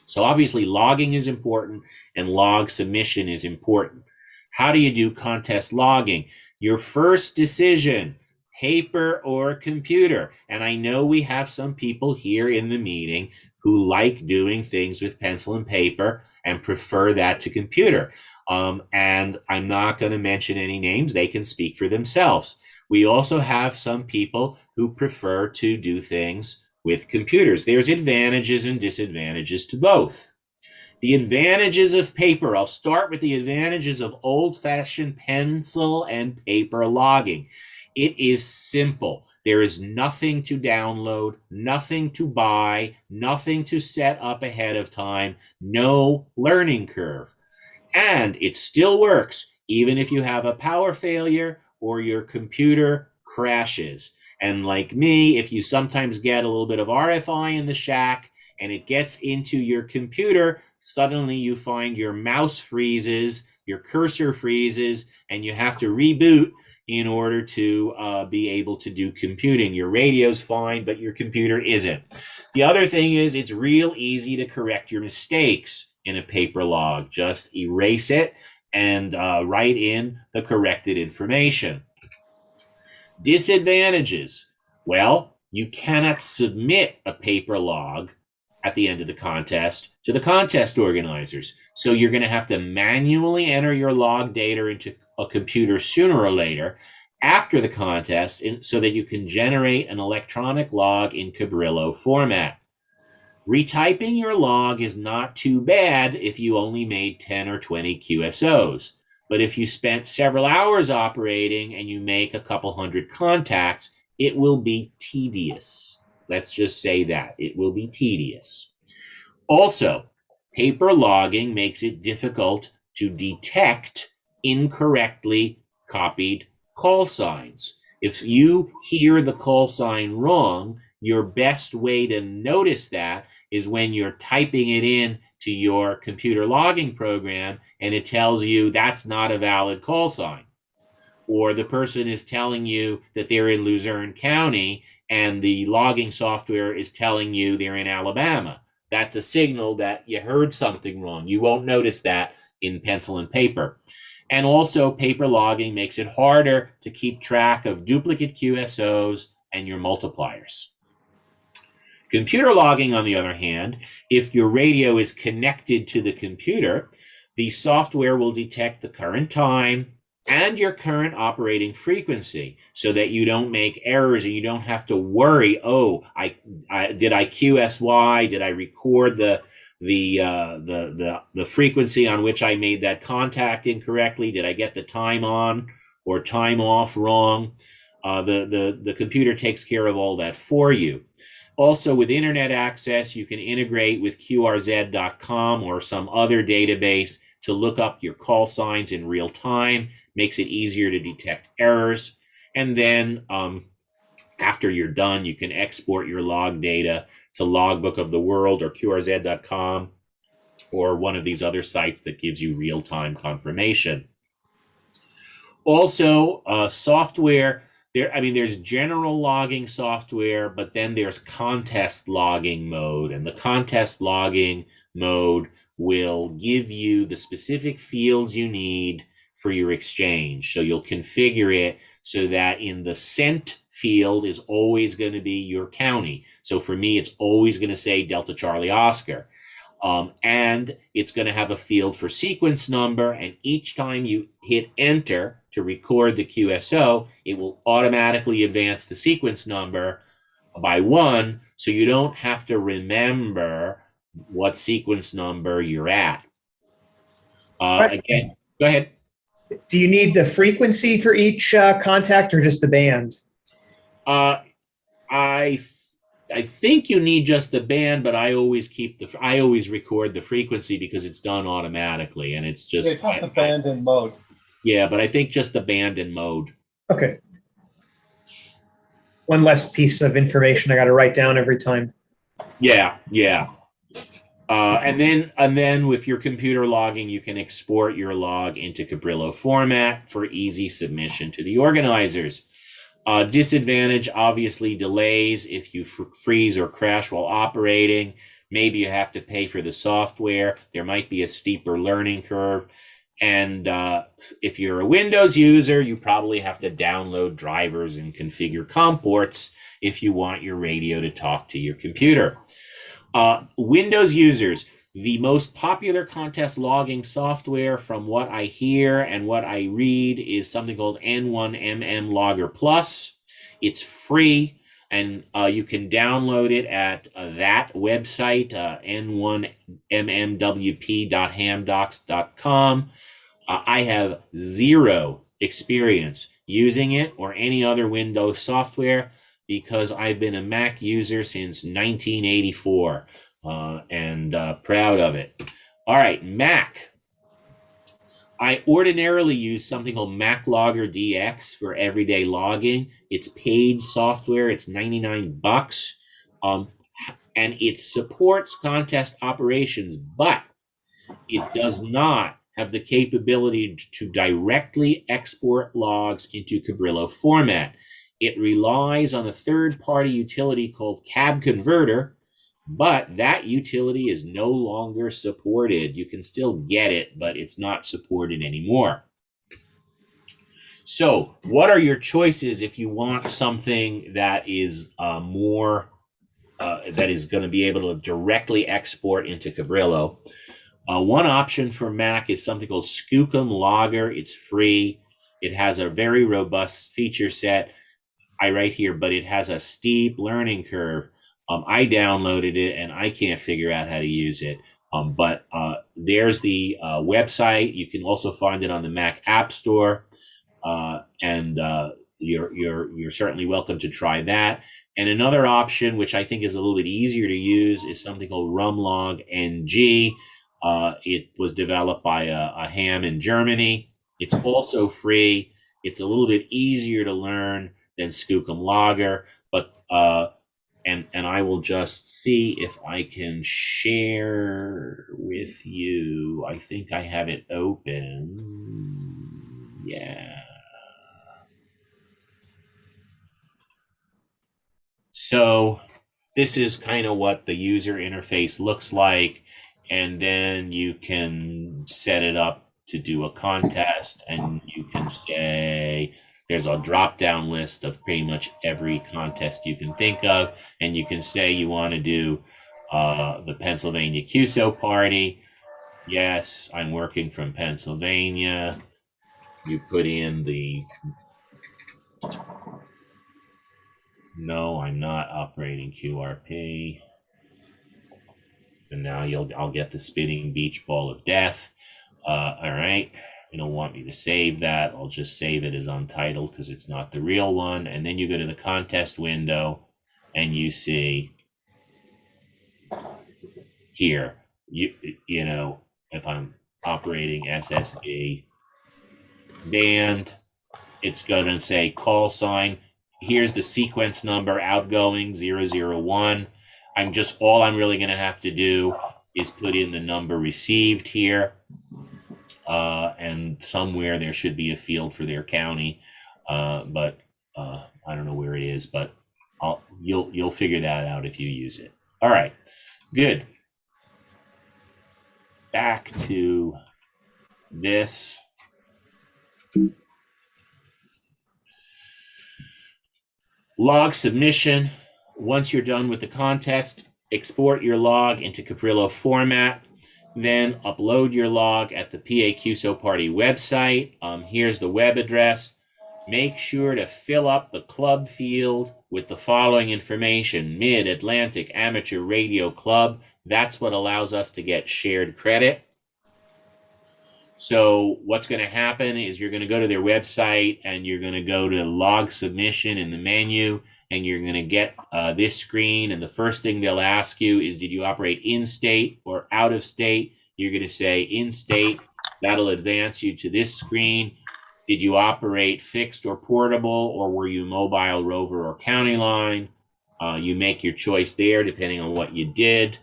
S2: So obviously logging is important and log submission is important. How do you do contest logging? Your first decision, paper or computer. And I know we have some people here in the meeting who like doing things with pencil and paper and prefer that to computer. And I'm not going to mention any names. They can speak for themselves. We also have some people who prefer to do things with computers. There's advantages and disadvantages to both. The advantages of paper. I'll start with the advantages of old-fashioned pencil and paper logging. It is simple. There is nothing to download, nothing to buy, nothing to set up ahead of time, no learning curve. And it still works, even if you have a power failure or your computer crashes. And like me, if you sometimes get a little bit of RFI in the shack, and it gets into your computer, suddenly you find your mouse freezes, your cursor freezes, and you have to reboot in order to be able to do computing. Your radio's fine, but your computer isn't. The other thing is it's real easy to correct your mistakes in a paper log. Just erase it and write in the corrected information. Disadvantages. Well, you cannot submit a paper log at the end of the contest to the contest organizers. So you're going to have to manually enter your log data into a computer sooner or later after the contest so that you can generate an electronic log in Cabrillo format. Retyping your log is not too bad if you only made 10 or 20 QSOs. But if you spent several hours operating and you make a couple hundred contacts, it will be tedious. Let's just say that. It will be tedious. Also, paper logging makes it difficult to detect incorrectly copied call signs. If you hear the call sign wrong, your best way to notice that is when you're typing it in to your computer logging program and it tells you that's not a valid call sign. Or the person is telling you that they're in Luzerne County and the logging software is telling you they're in Alabama. That's a signal that you heard something wrong. You won't notice that in pencil and paper. And also, paper logging makes it harder to keep track of duplicate QSOs and your multipliers. Computer logging, on the other hand, if your radio is connected to the computer, the software will detect the current time and your current operating frequency so that you don't make errors and you don't have to worry, oh, did I QSY? Did I record the frequency on which I made that contact incorrectly? Did I get the time on or time off wrong? The computer takes care of all that for you. Also, with internet access, you can integrate with QRZ.com or some other database to look up your call signs in real time. Makes it easier to detect errors. And then after you're done, you can export your log data to Logbook of the World or QRZ.com or one of these other sites that gives you real-time confirmation. Also, software, there's general logging software, but then there's contest logging mode, and the contest logging mode will give you the specific fields you need for your exchange. So you'll configure it so that in the sent field is always going to be your county. So for me, it's always going to say Delta Charlie Oscar. And it's going to have a field for sequence number. And each time you hit enter to record the QSO, it will automatically advance the sequence number by 1. So you don't have to remember what sequence number you're at. Again, go ahead.
S1: Do you need the frequency for each contact or just the band?
S2: I think you need just the band, but I always record the frequency because it's done automatically, and it's just
S3: it's the band and mode.
S2: Yeah, but I think just the band and mode.
S1: Okay. One less piece of information I got to write down every time.
S2: Yeah. And then with your computer logging, you can export your log into Cabrillo format for easy submission to the organizers. Disadvantage, obviously, delays if you freeze or crash while operating. Maybe you have to pay for the software. There might be a steeper learning curve. And if you're a Windows user, you probably have to download drivers and configure COM ports if you want your radio to talk to your computer. Windows users, the most popular contest logging software from what I hear and what I read is something called N1MM Logger Plus. It's free, and you can download it at that website, n1mmwp.hamdocs.com. I have zero experience using it or any other Windows software because I've been a Mac user since 1984. And proud of it. All right, Mac. I ordinarily use something called Mac Logger DX for everyday logging. It's paid software. It's $99. And it supports contest operations, but it does not have the capability to directly export logs into Cabrillo format. It relies on a third-party utility called Cab Converter, but that utility is no longer supported. You can still get it, but it's not supported anymore. So what are your choices if you want something that is that is going to be able to directly export into Cabrillo? One option for Mac is something called Skookum Logger. It's free. It has a very robust feature set. I write here, but it has a steep learning curve. I downloaded it and I can't figure out how to use it. But there's the website. You can also find it on the Mac App Store, and you're certainly welcome to try that. And another option, which I think is a little bit easier to use, is something called Rumlog NG. It was developed by a ham in Germany. It's also free. It's a little bit easier to learn than Skookum Logger, but and I will just see if I can share with you. I think I have it open. Yeah. So this is kind of what the user interface looks like. And then you can set it up to do a contest, and you can say, there's a drop down list of pretty much every contest you can think of. And you can say you want to do the Pennsylvania QSO Party. Yes, I'm working from Pennsylvania. You put in the, no, I'm not operating QRP. And now I'll get the spinning beach ball of death. All right. You don't want me to save that. I'll just save it as untitled because it's not the real one. And then you go to the contest window and you see here, you know, if I'm operating SSB band, it's going to say call sign. Here's the sequence number outgoing 001. All I'm really going to have to do is put in the number received here. And somewhere there should be a field for their county. But I don't know where it is, but you'll figure that out if you use it. All right, good. Back to this. Log submission. Once you're done with the contest, export your log into Caprillo format, then upload your log at the PA QSO Party website. Here's the web address. Make sure to fill up the club field with the following information: Mid-Atlantic Amateur Radio Club. That's what allows us to get shared credit. So what's going to happen is you're going to go to their website and you're going to go to log submission in the menu, and you're going to get this screen. And the first thing they'll ask you is, did you operate in-state or out of state? You're going to say in-state. That'll advance you to this screen. Did you operate fixed or portable, or were you mobile, rover, or county line? You make your choice there depending on what you did.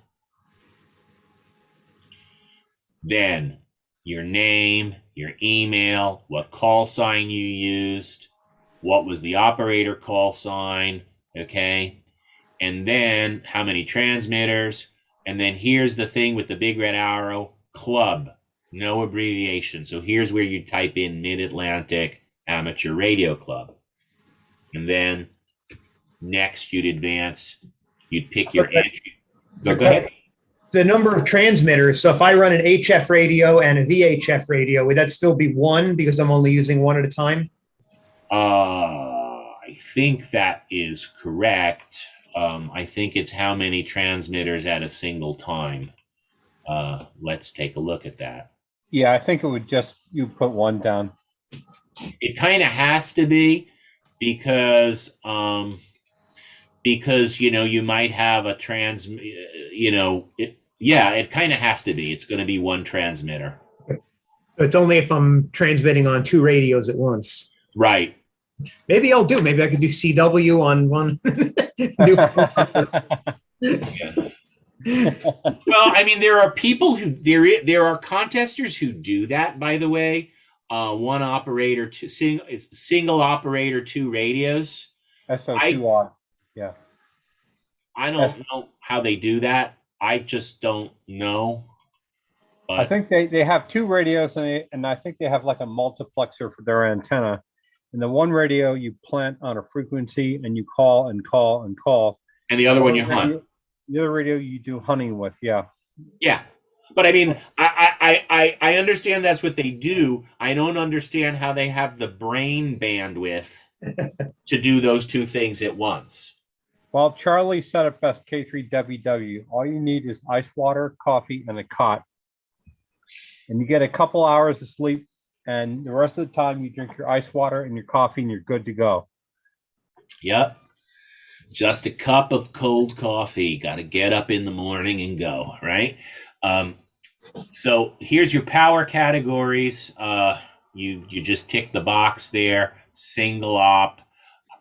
S2: Then your name, your email, what call sign you used, what was the operator call sign, okay? And then how many transmitters. And then here's the thing with the big red arrow, club, no abbreviation. So here's where you type in Mid-Atlantic Amateur Radio Club. And then next you'd advance, you'd pick your entry. Go ahead.
S1: The number of transmitters. So if I run an HF radio and a VHF radio, would that still be one because I'm only using one at a time?
S2: I think that is correct. I think it's how many transmitters at a single time. Let's take a look at that.
S3: Yeah, I think it would just, you put one down.
S2: It kind of has to be because you know, you might have a it kind of has to be. It's going to be one transmitter.
S1: So it's only if I'm transmitting on two radios at once.
S2: Right.
S1: Maybe I'll do. Maybe I could do CW on one.
S2: Well, I mean, there are people who there are contesters who do that. By the way, one operator, single operator, two radios.
S3: SO2R. Yeah.
S2: I don't know how they do that. I just don't know. But
S3: I think they have two radios, and I think they have like a multiplexer for their antenna. And the one radio you plant on a frequency and you call and call and call.
S2: And the other one you hunt.
S3: The other radio you do hunting with, yeah.
S2: Yeah. But I mean, I understand that's what they do. I don't understand how they have the brain bandwidth to do those two things at once.
S3: Well, Charlie said it best, K3WW. All you need is ice water, coffee, and a cot. And you get a couple hours of sleep, and the rest of the time you drink your ice water and your coffee, and you're good to go.
S2: Yep. Just a cup of cold coffee. Got to get up in the morning and go, right? So here's your power categories. You just tick the box there. Single op,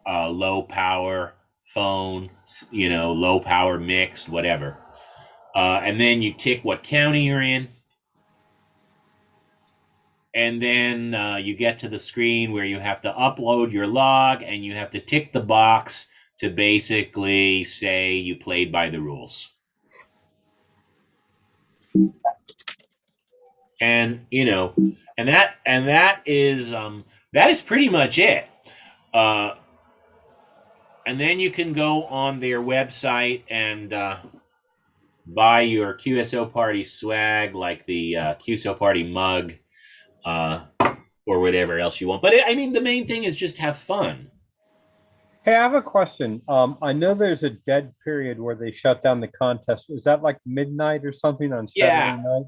S2: low power, phone, low power, mixed, whatever. And then you tick what county you're in. And then you get to the screen where you have to upload your log and you have to tick the box to basically say you played by the rules. And that is pretty much it. And then you can go on their website and buy your QSO Party swag, like the QSO Party mug, or whatever else you want. But I mean, the main thing is just have fun.
S3: Hey, I have a question. I know there's a dead period where they shut down the contest. Is that like midnight or something on Saturday night?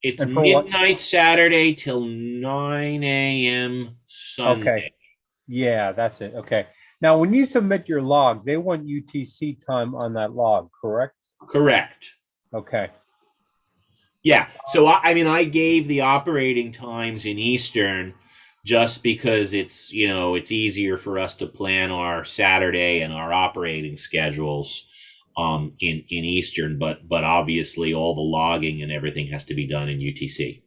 S2: It's midnight Saturday till 9 a.m. Sunday.
S3: Okay. Yeah, that's it. Okay. Now, when you submit your log, they want UTC time on that log, correct?
S2: Correct.
S3: Okay.
S2: Yeah. So, I gave the operating times in Eastern just because it's easier for us to plan our Saturday and our operating schedules in Eastern, but obviously all the logging and everything has to be done in UTC.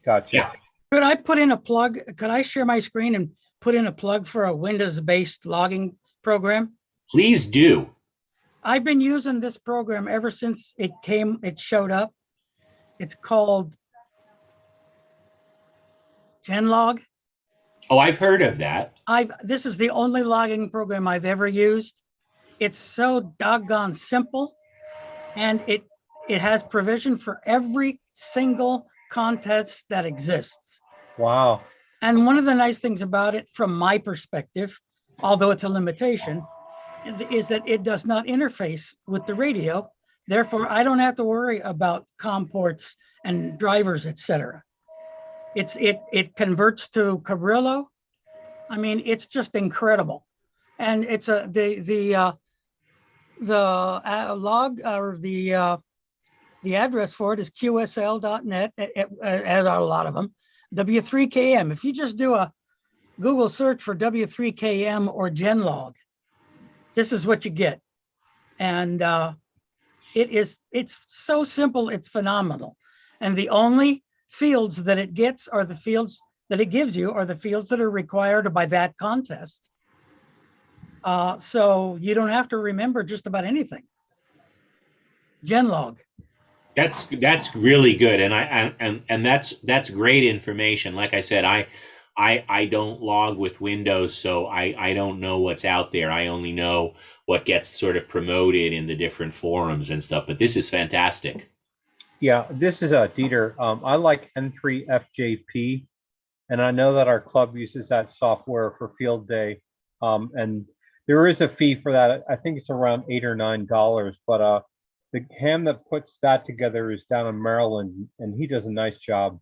S3: Gotcha.
S2: Yeah.
S4: Could I put in a plug? Could I share my screen and put in a plug for a Windows-based logging program?
S2: Please do.
S4: I've been using this program ever since it showed up. It's called GenLog.
S2: Oh, I've heard of that.
S4: This is the only logging program I've ever used. It's so doggone simple, and it has provision for every single contest that exists.
S3: Wow.
S4: And one of the nice things about it, from my perspective, although it's a limitation, is that it does not interface with the radio. Therefore, I don't have to worry about COM ports and drivers, etc. It converts to Cabrillo. I mean, it's just incredible, and it's the log, or the address for it is qsl.net, as are a lot of them. W3KM. If you just do a Google search for W3KM or GenLog, this is what you get, and it's so simple, it's phenomenal. And the only fields that it gets are the fields that it gives you, are the fields that are required by that contest. So you don't have to remember just about anything. GenLog.
S2: That's really good, and that's great information. Like I said, I don't log with Windows, so I don't know what's out there. I only know what gets sort of promoted in the different forums and stuff. But this is fantastic.
S3: Yeah, this is Dieter. I like N3FJP, and I know that our club uses that software for field day. And there is a fee for that. I think it's around $8 or $9. But the ham that puts that together is down in Maryland, and he does a nice job.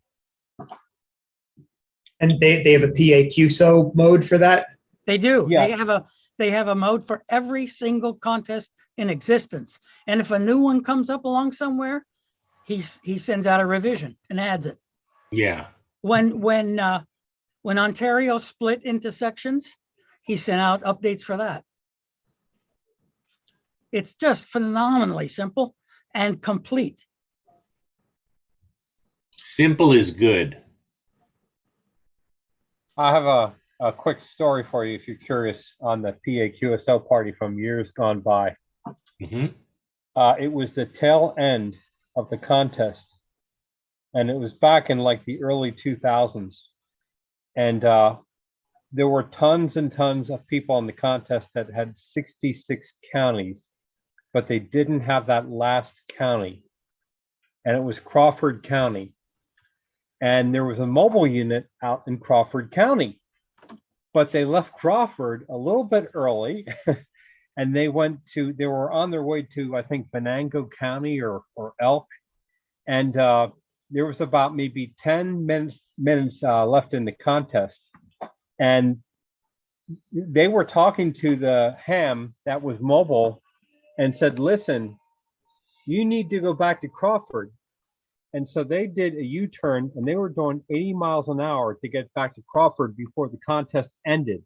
S1: And they have a PA QSO mode for that?
S4: They do.
S3: Yeah.
S4: They have a mode for every single contest in existence. And if a new one comes up along somewhere, he sends out a revision and adds it.
S2: Yeah.
S4: When Ontario split into sections, he sent out updates for that. It's just phenomenally simple and complete.
S2: Simple is good.
S3: I have a quick story for you if you're curious on the PA QSO party from years gone by.
S2: Mm-hmm.
S3: It was the tail end of the contest, and it was back in like the early 2000s. And there were tons and tons of people in the contest that had 66 counties, but they didn't have that last county, and it was Crawford County. And there was a mobile unit out in Crawford County, but they left Crawford a little bit early and they were on their way to, I think, Venango County or Elk. And there was about maybe 10 minutes left in the contest. And they were talking to the ham that was mobile and said, listen, you need to go back to Crawford. And so they did a U-turn and they were doing 80 miles an hour to get back to Crawford before the contest ended.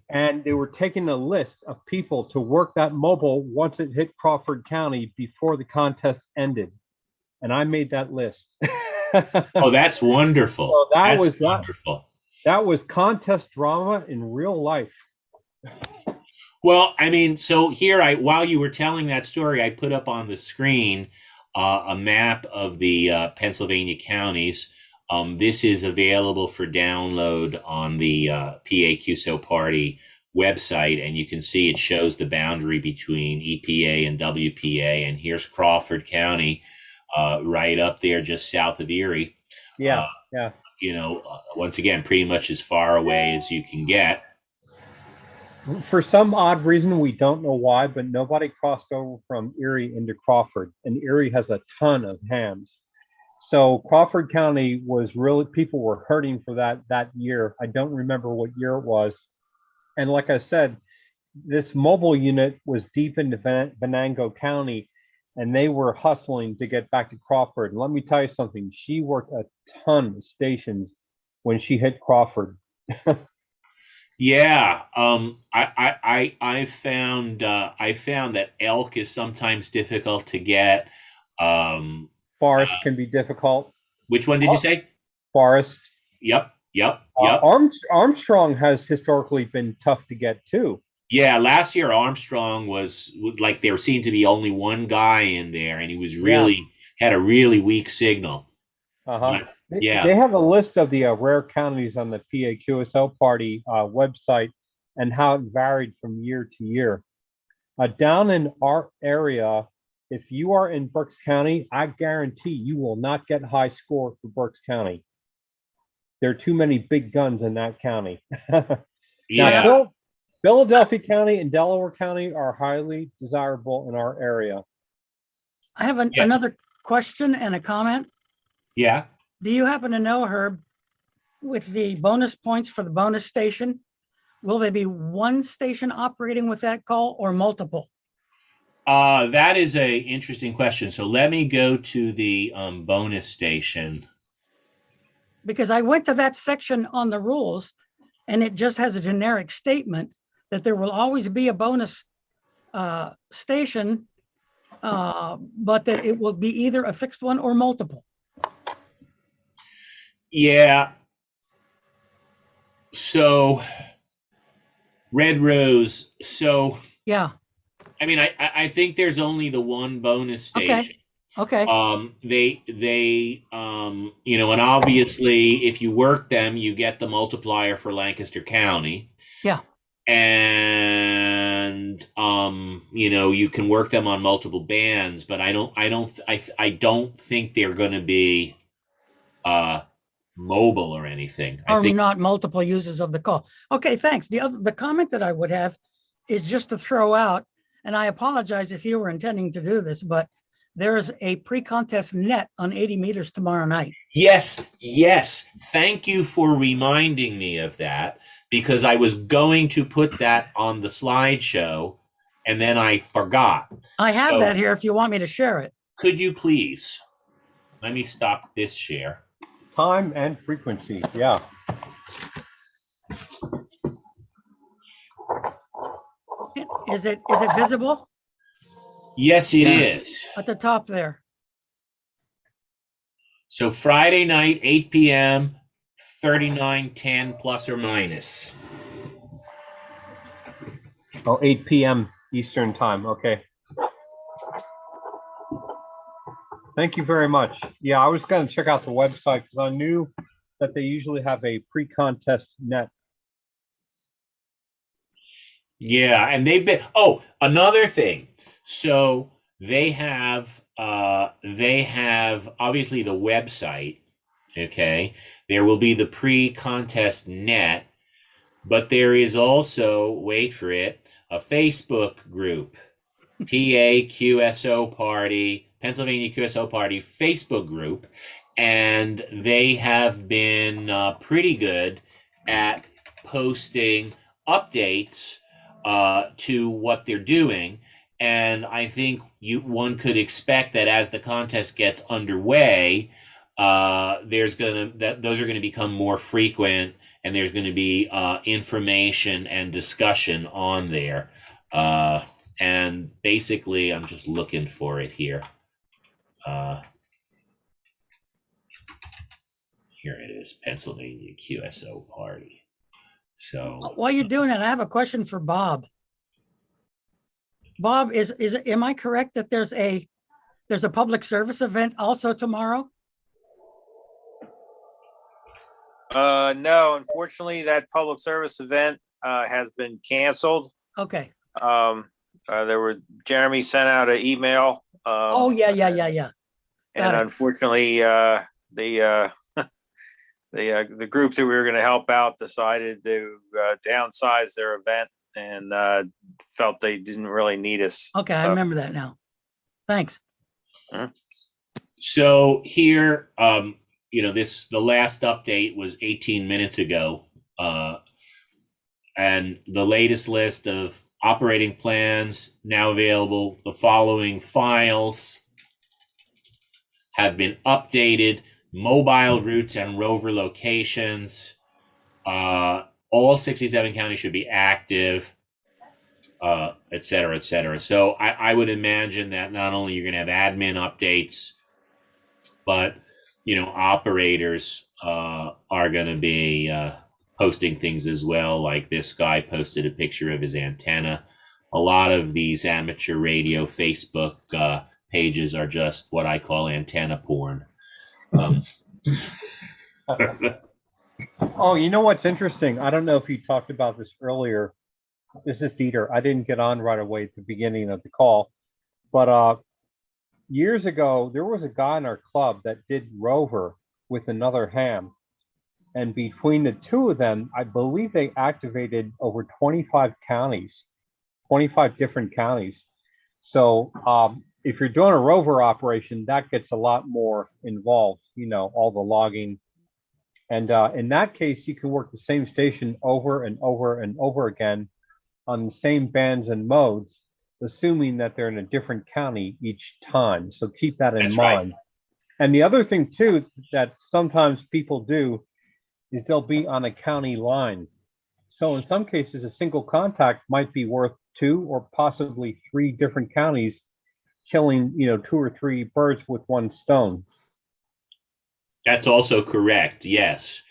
S3: And they were taking a list of people to work that mobile once it hit Crawford County before the contest ended. And I made that list.
S2: Oh, that's wonderful.
S3: So
S2: that's wonderful.
S3: That was contest drama in real life.
S2: Well, I mean, so here, while you were telling that story, I put up on the screen a map of the Pennsylvania counties. This is available for download on the PA QSO Party website, and you can see it shows the boundary between EPA and WPA. And here's Crawford County, right up there, just south of Erie.
S3: Yeah.
S2: Once again, pretty much as far away as you can get.
S3: For some odd reason, we don't know why, but nobody crossed over from Erie into Crawford, and Erie has a ton of hams. So Crawford County was really, people were hurting for that year. I don't remember what year it was. And like I said, this mobile unit was deep into Venango County, and they were hustling to get back to Crawford. And let me tell you something, she worked a ton of stations when she hit Crawford.
S2: Yeah, I found that elk is sometimes difficult to get.
S3: Forest can be difficult.
S2: Which one did you say?
S3: Forest.
S2: Yep.
S3: Armstrong has historically been tough to get too.
S2: Yeah, last year Armstrong was like there seemed to be only one guy in there, and he was had a really weak signal. Yeah,
S3: they have a list of the rare counties on the PA QSO Party website and how it varied from year to year. Down in our area, if you are in Berks County, I guarantee you will not get high score for Berks County. There are too many big guns in that county.
S2: yeah.
S3: Now, Philadelphia County and Delaware County are highly desirable in our area.
S4: I have another question and a comment.
S2: Yeah.
S4: Do you happen to know, Herb, with the bonus points for the bonus station, will there be one station operating with that call or multiple?
S2: That is a interesting question. So let me go to the bonus station.
S4: Because I went to that section on the rules and it just has a generic statement that there will always be a bonus station, but that it will be either a fixed one or multiple.
S2: Yeah. So Red Rose. So
S4: yeah.
S2: I mean, I think there's only the one bonus station.
S4: Okay.
S2: They and obviously if you work them, you get the multiplier for Lancaster County.
S4: Yeah.
S2: And you can work them on multiple bands, but I don't think they're going to be mobile or anything. I think
S4: not multiple uses of the call. Okay, thanks. The comment that I would have is just to throw out, and I apologize if you were intending to do this, but there's a pre-contest net on 80 meters tomorrow night.
S2: Yes. Thank you for reminding me of that, because I was going to put that on the slideshow and then I forgot.
S4: I have that here if you want me to share it.
S2: Could you please? Let me stop this share.
S3: Time and frequency, yeah.
S4: Is it visible?
S2: Yes, it is.
S4: At the top there.
S2: So Friday night, 8 p.m., 3910 plus or minus.
S3: Oh, 8 p.m. Eastern time. Okay. Thank you very much. Yeah, I was going to check out the website because I knew that they usually have a pre-contest net.
S2: Yeah, and they've been, another thing. So they have obviously the website, okay? There will be the pre-contest net, but there is also, wait for it, a Facebook group, QSO Party, Pennsylvania QSO Party Facebook group, and they have been pretty good at posting updates to what they're doing. And I think one could expect that as the contest gets underway, those are going to become more frequent, and there's going to be information and discussion on there. And basically, I'm just looking for it here. Here it is, Pennsylvania QSO Party. So
S4: while you're doing it, I have a question for Bob. Bob, am I correct that there's a public service event also tomorrow?
S5: No, unfortunately, that public service event has been canceled.
S4: Okay.
S5: Jeremy sent out an email.
S4: Oh, yeah.
S5: And unfortunately, the group that we were going to help out decided to downsize their event and felt they didn't really need us.
S4: Okay, I remember that now. Thanks.
S2: So here, the last update was 18 minutes ago, and the latest list of operating plans now available. The following files have been updated: mobile routes and rover locations. All 67 counties should be active, et cetera, et cetera. So I would imagine that not only you're going to have admin updates, but operators are going to be posting things as well. Like this guy posted a picture of his antenna. A lot of these amateur radio Facebook pages are just what I call antenna porn.
S3: Oh, you know what's interesting? I don't know if you talked about this earlier. This is Dieter. I didn't get on right away at the beginning of the call, but years ago, there was a guy in our club that did rover with another ham. And between the two of them, I believe they activated over 25 counties, 25 different counties. So if you're doing a rover operation, that gets a lot more involved, all the logging. And in that case, you can work the same station over and over and over again on the same bands and modes, assuming that they're in a different county each time. So keep that in mind. Right. And the other thing too, that sometimes people do is they'll be on a county line. So in some cases, a single contact might be worth 2 or possibly 3 different counties, killing, 2 or 3 birds with one stone.
S2: That's also correct. Yes.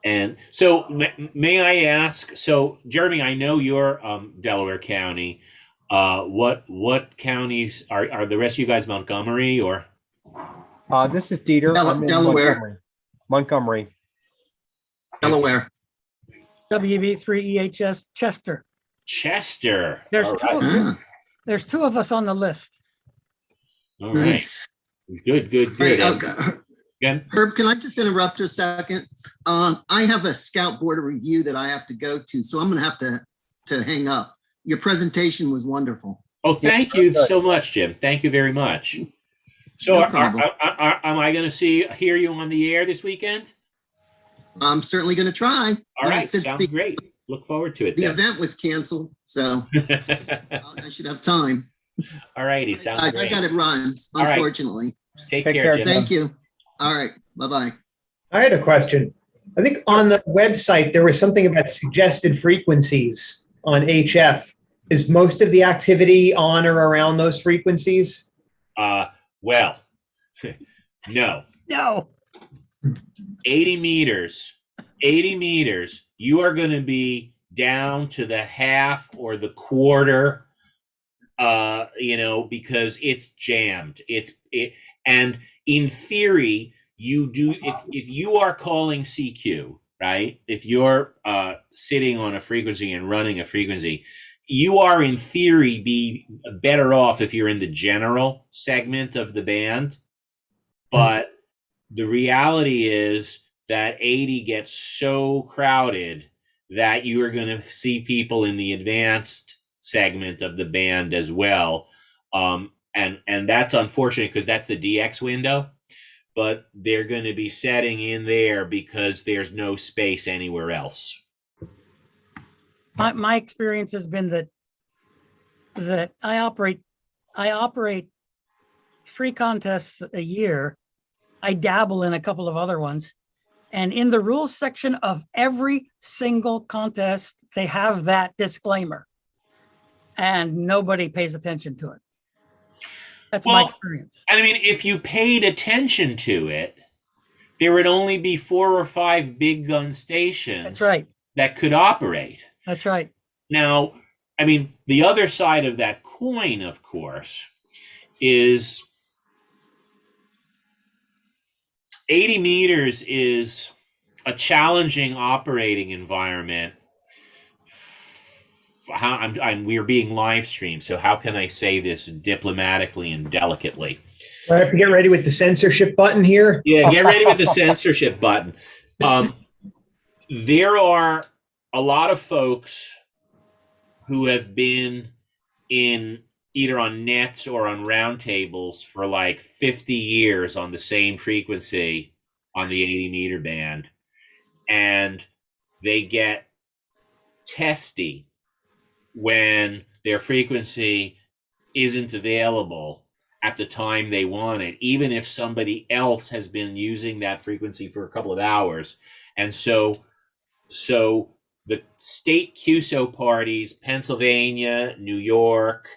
S2: And so may I ask, so Jeremy, I know you're Delaware County. What counties are the rest of you guys Montgomery or?
S3: This is Dieter.
S6: Delaware.
S3: Montgomery.
S6: Delaware.
S4: WB3 EHS Chester. There's 2 of us on the list.
S2: All right. Nice. Good.
S6: Herb, can I just interrupt a second? I have a scout board of review that I have to go to, so I'm going to have to hang up. Your presentation was wonderful.
S2: Oh, thank you so much, Jim. Thank you very much. So, am I going to hear you on the air this weekend?
S6: I'm certainly going to try.
S2: All right, sounds great. Look forward to it.
S6: The event was canceled, so I should have time.
S2: All righty, sounds great.
S6: I got it run, unfortunately.
S2: Right. Take care, Jim.
S6: Thank you. All right, bye-bye.
S1: I had a question. I think on the website, there was something about suggested frequencies on HF. Is most of the activity on or around those frequencies?
S2: Well, no. 80 meters, you are going to be down to the half or the quarter, because it's jammed. And in theory, you do, if you are calling CQ, right? If you're sitting on a frequency and running a frequency, you are in theory be better off if you're in the general segment of the band. But the reality is that 80 gets so crowded that you are going to see people in the advanced segment of the band as well. And that's unfortunate because that's the DX window, but they're going to be setting in there because there's no space anywhere else.
S4: My experience has been that I operate 3 contests a year. I dabble in a couple of other ones. And in the rules section of every single contest, they have that disclaimer. And nobody pays attention to it. That's my experience.
S2: I mean, if you paid attention to it, there would only be 4 or 5 big gun stations.
S4: That's right.
S2: That could operate.
S4: That's right.
S2: Now, I mean, the other side of that coin, of course, is 80 meters is a challenging operating environment. We're being live streamed, so how can I say this diplomatically and delicately?
S1: I have to get ready with the censorship button here.
S2: Yeah, get ready with the censorship button. There are a lot of folks who have been in either on nets or on roundtables for like 50 years on the same frequency on the 80 meter band. And they get testy when their frequency isn't available at the time they want it, even if somebody else has been using that frequency for a couple of hours. And so the state QSO parties, Pennsylvania, New York,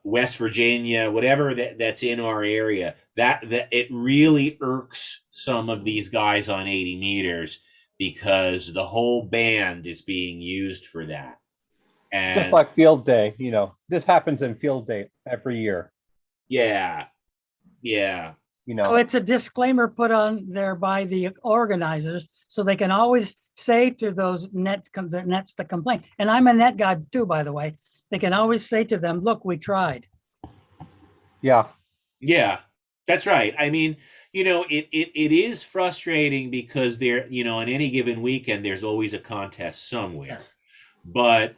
S2: West Virginia, whatever that's in our area, that it really irks some of these guys on 80 meters because the whole band is being used for that. And
S3: just like field day, you know, this happens in field day every year.
S2: Yeah.
S3: You know,
S4: So it's a disclaimer put on there by the organizers, so they can always say to those nets to complain. And I'm a net guy too, by the way. They can always say to them, "Look, we tried."
S3: Yeah,
S2: that's right. I mean, you know, it is frustrating because there, you know, on any given weekend, there's always a contest somewhere.
S4: Yes.
S2: But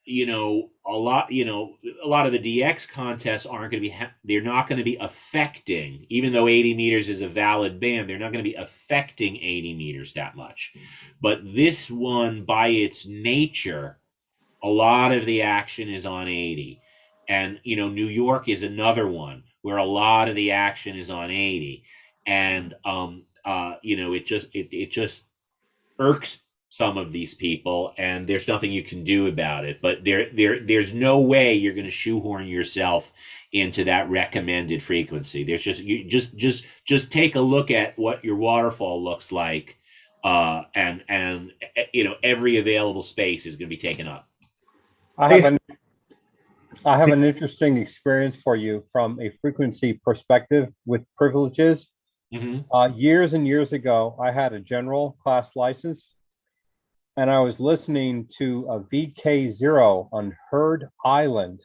S2: you know, a lot of the DX contests aren't going to be they're not going to be affecting, even though 80 meters is a valid band, they're not going to be affecting 80 meters that much. But this one, by its nature, a lot of the action is on 80. And, you know, New York is another one where a lot of the action is on 80. And, you know, it just irks some of these people, and there's nothing you can do about it. But there's no way you're going to shoehorn yourself into that recommended frequency. There's just take a look at what your waterfall looks like, and you know, every available space is going to be taken up.
S3: I have an interesting experience for you from a frequency perspective with privileges.
S2: Mm-hmm.
S3: Years and years ago, I had a general class license, and I was listening to a VK0 on Heard Island.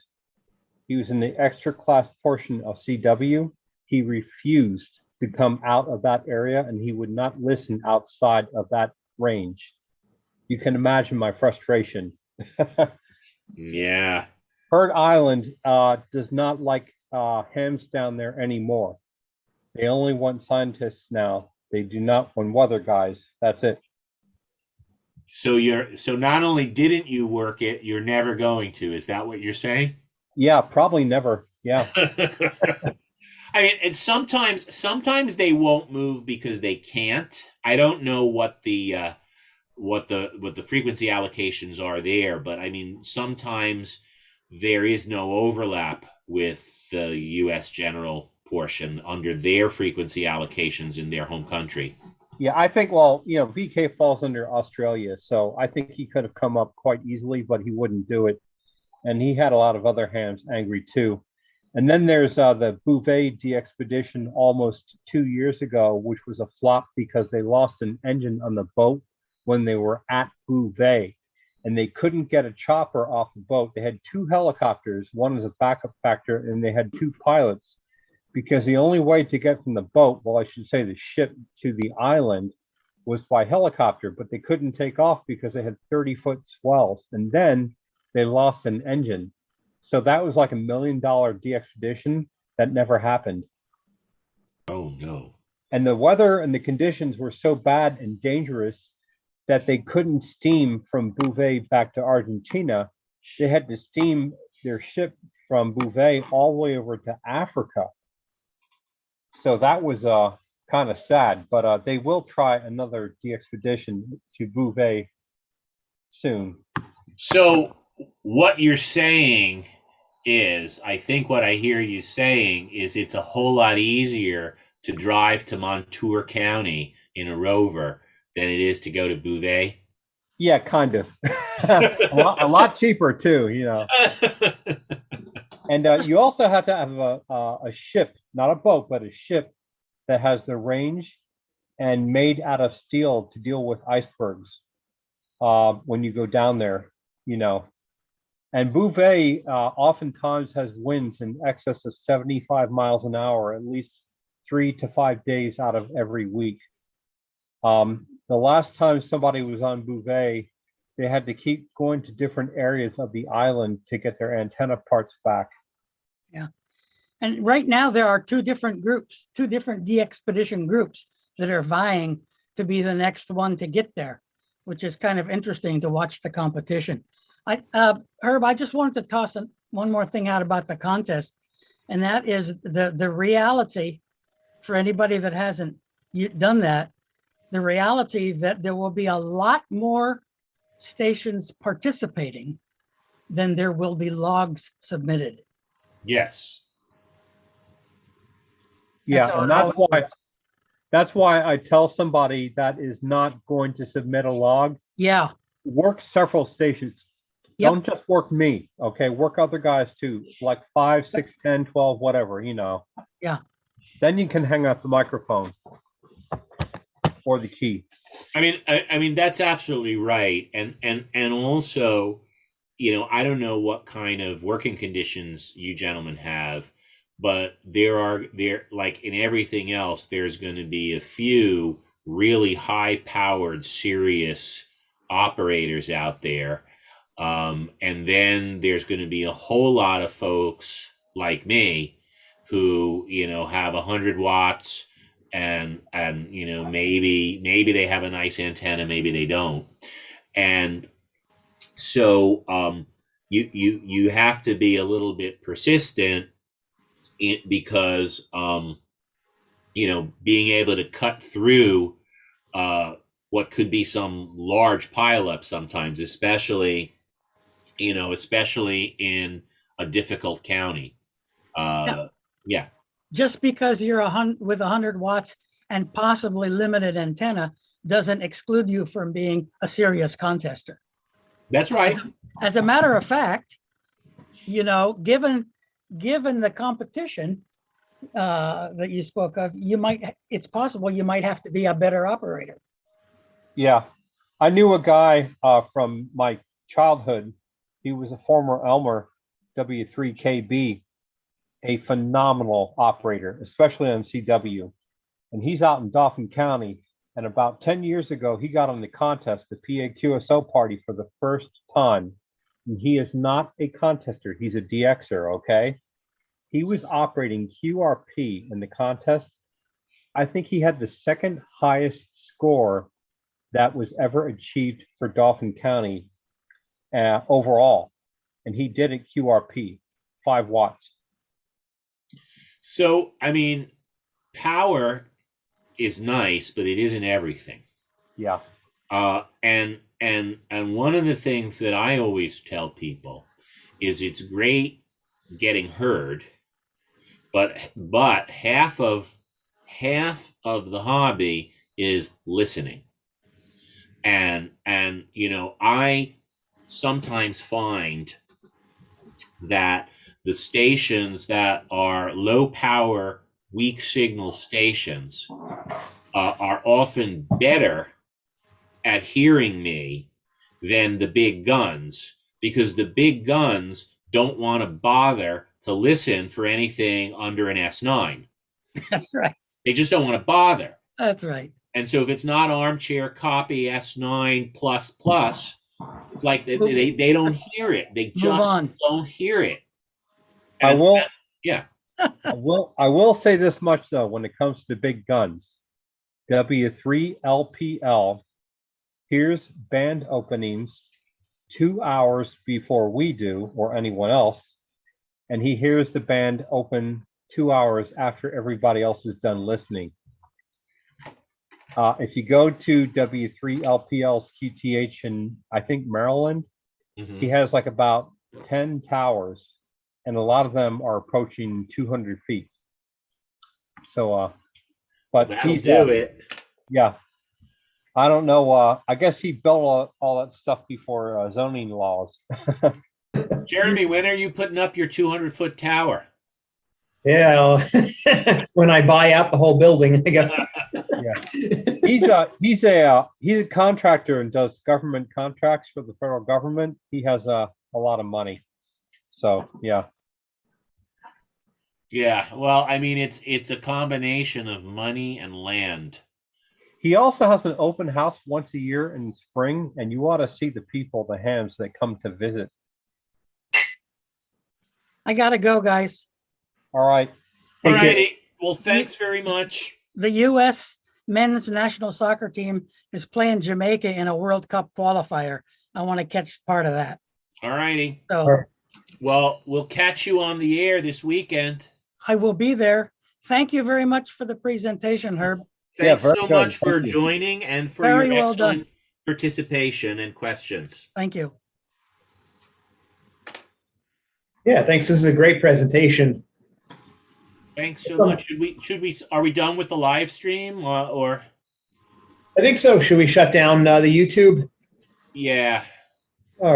S3: He was in the extra class portion of CW. He refused to come out of that area, and he would not listen outside of that range. You can imagine my frustration.
S2: Yeah.
S3: Heard Island does not like hams down there anymore. They only want scientists now. They do not want weather guys. That's it.
S2: So not only didn't you work it, you're never going to. Is that what you're saying?
S3: Yeah, probably never. Yeah.
S2: I mean, and sometimes they won't move because they can't. I don't know what the frequency allocations are there, but I mean, sometimes there is no overlap with the U.S. general portion under their frequency allocations in their home country.
S3: Yeah, I think, well, you know, VK falls under Australia, so I think he could have come up quite easily, but he wouldn't do it. And he had a lot of other hams angry too. And then there's the Bouvet de-expedition almost 2 years ago, which was a flop because they lost an engine on the boat when they were at Bouvet, and they couldn't get a chopper off the boat. They had 2 helicopters, one as a backup factor, and they had 2 pilots, because the only way to get from the boat, well, I should say the ship, to the island was by helicopter, but they couldn't take off because they had 30-foot swells. And then they lost an engine. So that was like $1 million de-expedition that never happened.
S2: Oh, no.
S3: And the weather and the conditions were so bad and dangerous that they couldn't steam from Bouvet back to Argentina. They had to steam their ship from Bouvet all the way over to Africa. So that was kind of sad, but they will try another de-expedition to Bouvet soon.
S2: So what you're saying is, I think what I hear you saying is it's a whole lot easier to drive to Montour County in a rover than it is to go to Bouvet.
S3: Yeah, kind of. a lot cheaper too, you know. And you also have to have a ship, not a boat, but a ship that has the range and made out of steel to deal with icebergs when you go down there, you know. And Bouvet oftentimes has winds in excess of 75 miles an hour, at least 3 to 5 days out of every week. The last time somebody was on Bouvet, they had to keep going to different areas of the island to get their antenna parts back.
S4: Yeah. And right now there are two different groups, two different de-expedition groups that are vying to be the next one to get there, which is kind of interesting to watch the competition. Herb, I just wanted to toss one more thing out about the contest, and that is the reality for anybody that hasn't done that, the reality that there will be a lot more stations participating than there will be logs submitted.
S2: Yes.
S3: Yeah,
S4: That's how
S3: and
S4: it always works.
S3: that's why I tell somebody that is not going to submit a log,
S4: Yeah,
S3: work several stations.
S4: Yep.
S3: Don't just work me, okay? Work other guys too, like 5, 6, 10, 12, whatever, you know.
S4: Yeah.
S3: Then you can hang up the microphone or the key.
S2: I mean that's absolutely right. And also, you know, I don't know what kind of working conditions you gentlemen have, but there like in everything else, there's going to be a few really high powered, serious operators out there. And then there's going to be a whole lot of folks like me who, you know, have 100 watts and you know, maybe they have a nice antenna, maybe they don't. And so you have to be a little bit persistent because you know, being able to cut through what could be some large pileup sometimes, especially in a difficult county. Yeah.
S4: just because you're with 100 watts and possibly limited antenna doesn't exclude you from being a serious contester.
S2: That's right.
S4: As a matter of fact, you know, given the competition that you spoke of, it's possible you might have to be a better operator.
S3: Yeah, I knew a guy from my childhood. He was a former Elmer W3KB, a phenomenal operator, especially on CW. And he's out in Dauphin County. And about 10 years ago, he got on the contest, the PA QSO Party, for the first time. And he is not a contester. He's a DXer, okay? He was operating QRP in the contest. I think he had the second highest score that was ever achieved for Dauphin County overall. And he did it QRP, 5 watts.
S2: So, I mean, power is nice, but it isn't everything.
S3: Yeah.
S2: And one of the things that I always tell people is it's great getting heard, but half of the hobby is listening. And you know, I sometimes find that the stations that are low power, weak signal stations are often better at hearing me than the big guns, because the big guns don't want to bother to listen for anything under an S9.
S4: That's right.
S2: They just don't want to bother.
S4: That's right.
S2: And so if it's not armchair copy S9 plus plus, it's like they don't hear it. They
S4: Move
S2: just
S4: on.
S2: don't hear it.
S3: I
S2: And-
S3: will.
S2: Yeah.
S3: I will say this much though, when it comes to big guns, W3LPL here's band openings 2 hours before we do or anyone else, and he hears the band open 2 hours after everybody else is done listening. If you go to W3LPL's QTH in, I think, Maryland,
S2: Mhm.
S3: he has like about 10 towers, and a lot of them are approaching 200 feet. So, but
S2: That'll
S3: he's,
S2: do it.
S3: yeah. I don't know. I guess he built all that stuff before zoning laws.
S2: Jeremy, when are you putting up your 200-foot tower?
S1: Yeah, when I buy out the whole building, I guess.
S3: Yeah. He's a contractor and does government contracts for the federal government. He has a lot of money. So yeah.
S2: Yeah. Well, I mean, it's a combination of money and land.
S3: He also has an open house once a year in spring, and you ought to see the people, the hams that come to visit.
S4: I gotta go, guys.
S3: All right.
S2: All
S1: Take care.
S2: righty. Well, thanks very much.
S4: The U.S. men's national soccer team is playing Jamaica in a World Cup qualifier. I want to catch part of that.
S2: All righty.
S4: So
S1: All right.
S2: Well, we'll catch you on the air this weekend.
S4: I will be there. Thank you very much for the presentation, Herb.
S2: Thanks
S3: very
S2: so
S3: good.
S2: much for
S3: Thank you.
S2: joining and for
S4: Very
S2: your
S4: well
S2: excellent
S4: done.
S2: participation and questions.
S4: Thank you.
S1: Yeah, thanks. This is a great presentation.
S2: Thanks so much. Are we done with the live stream or?
S1: I think so. Should we shut down the YouTube?
S2: Yeah.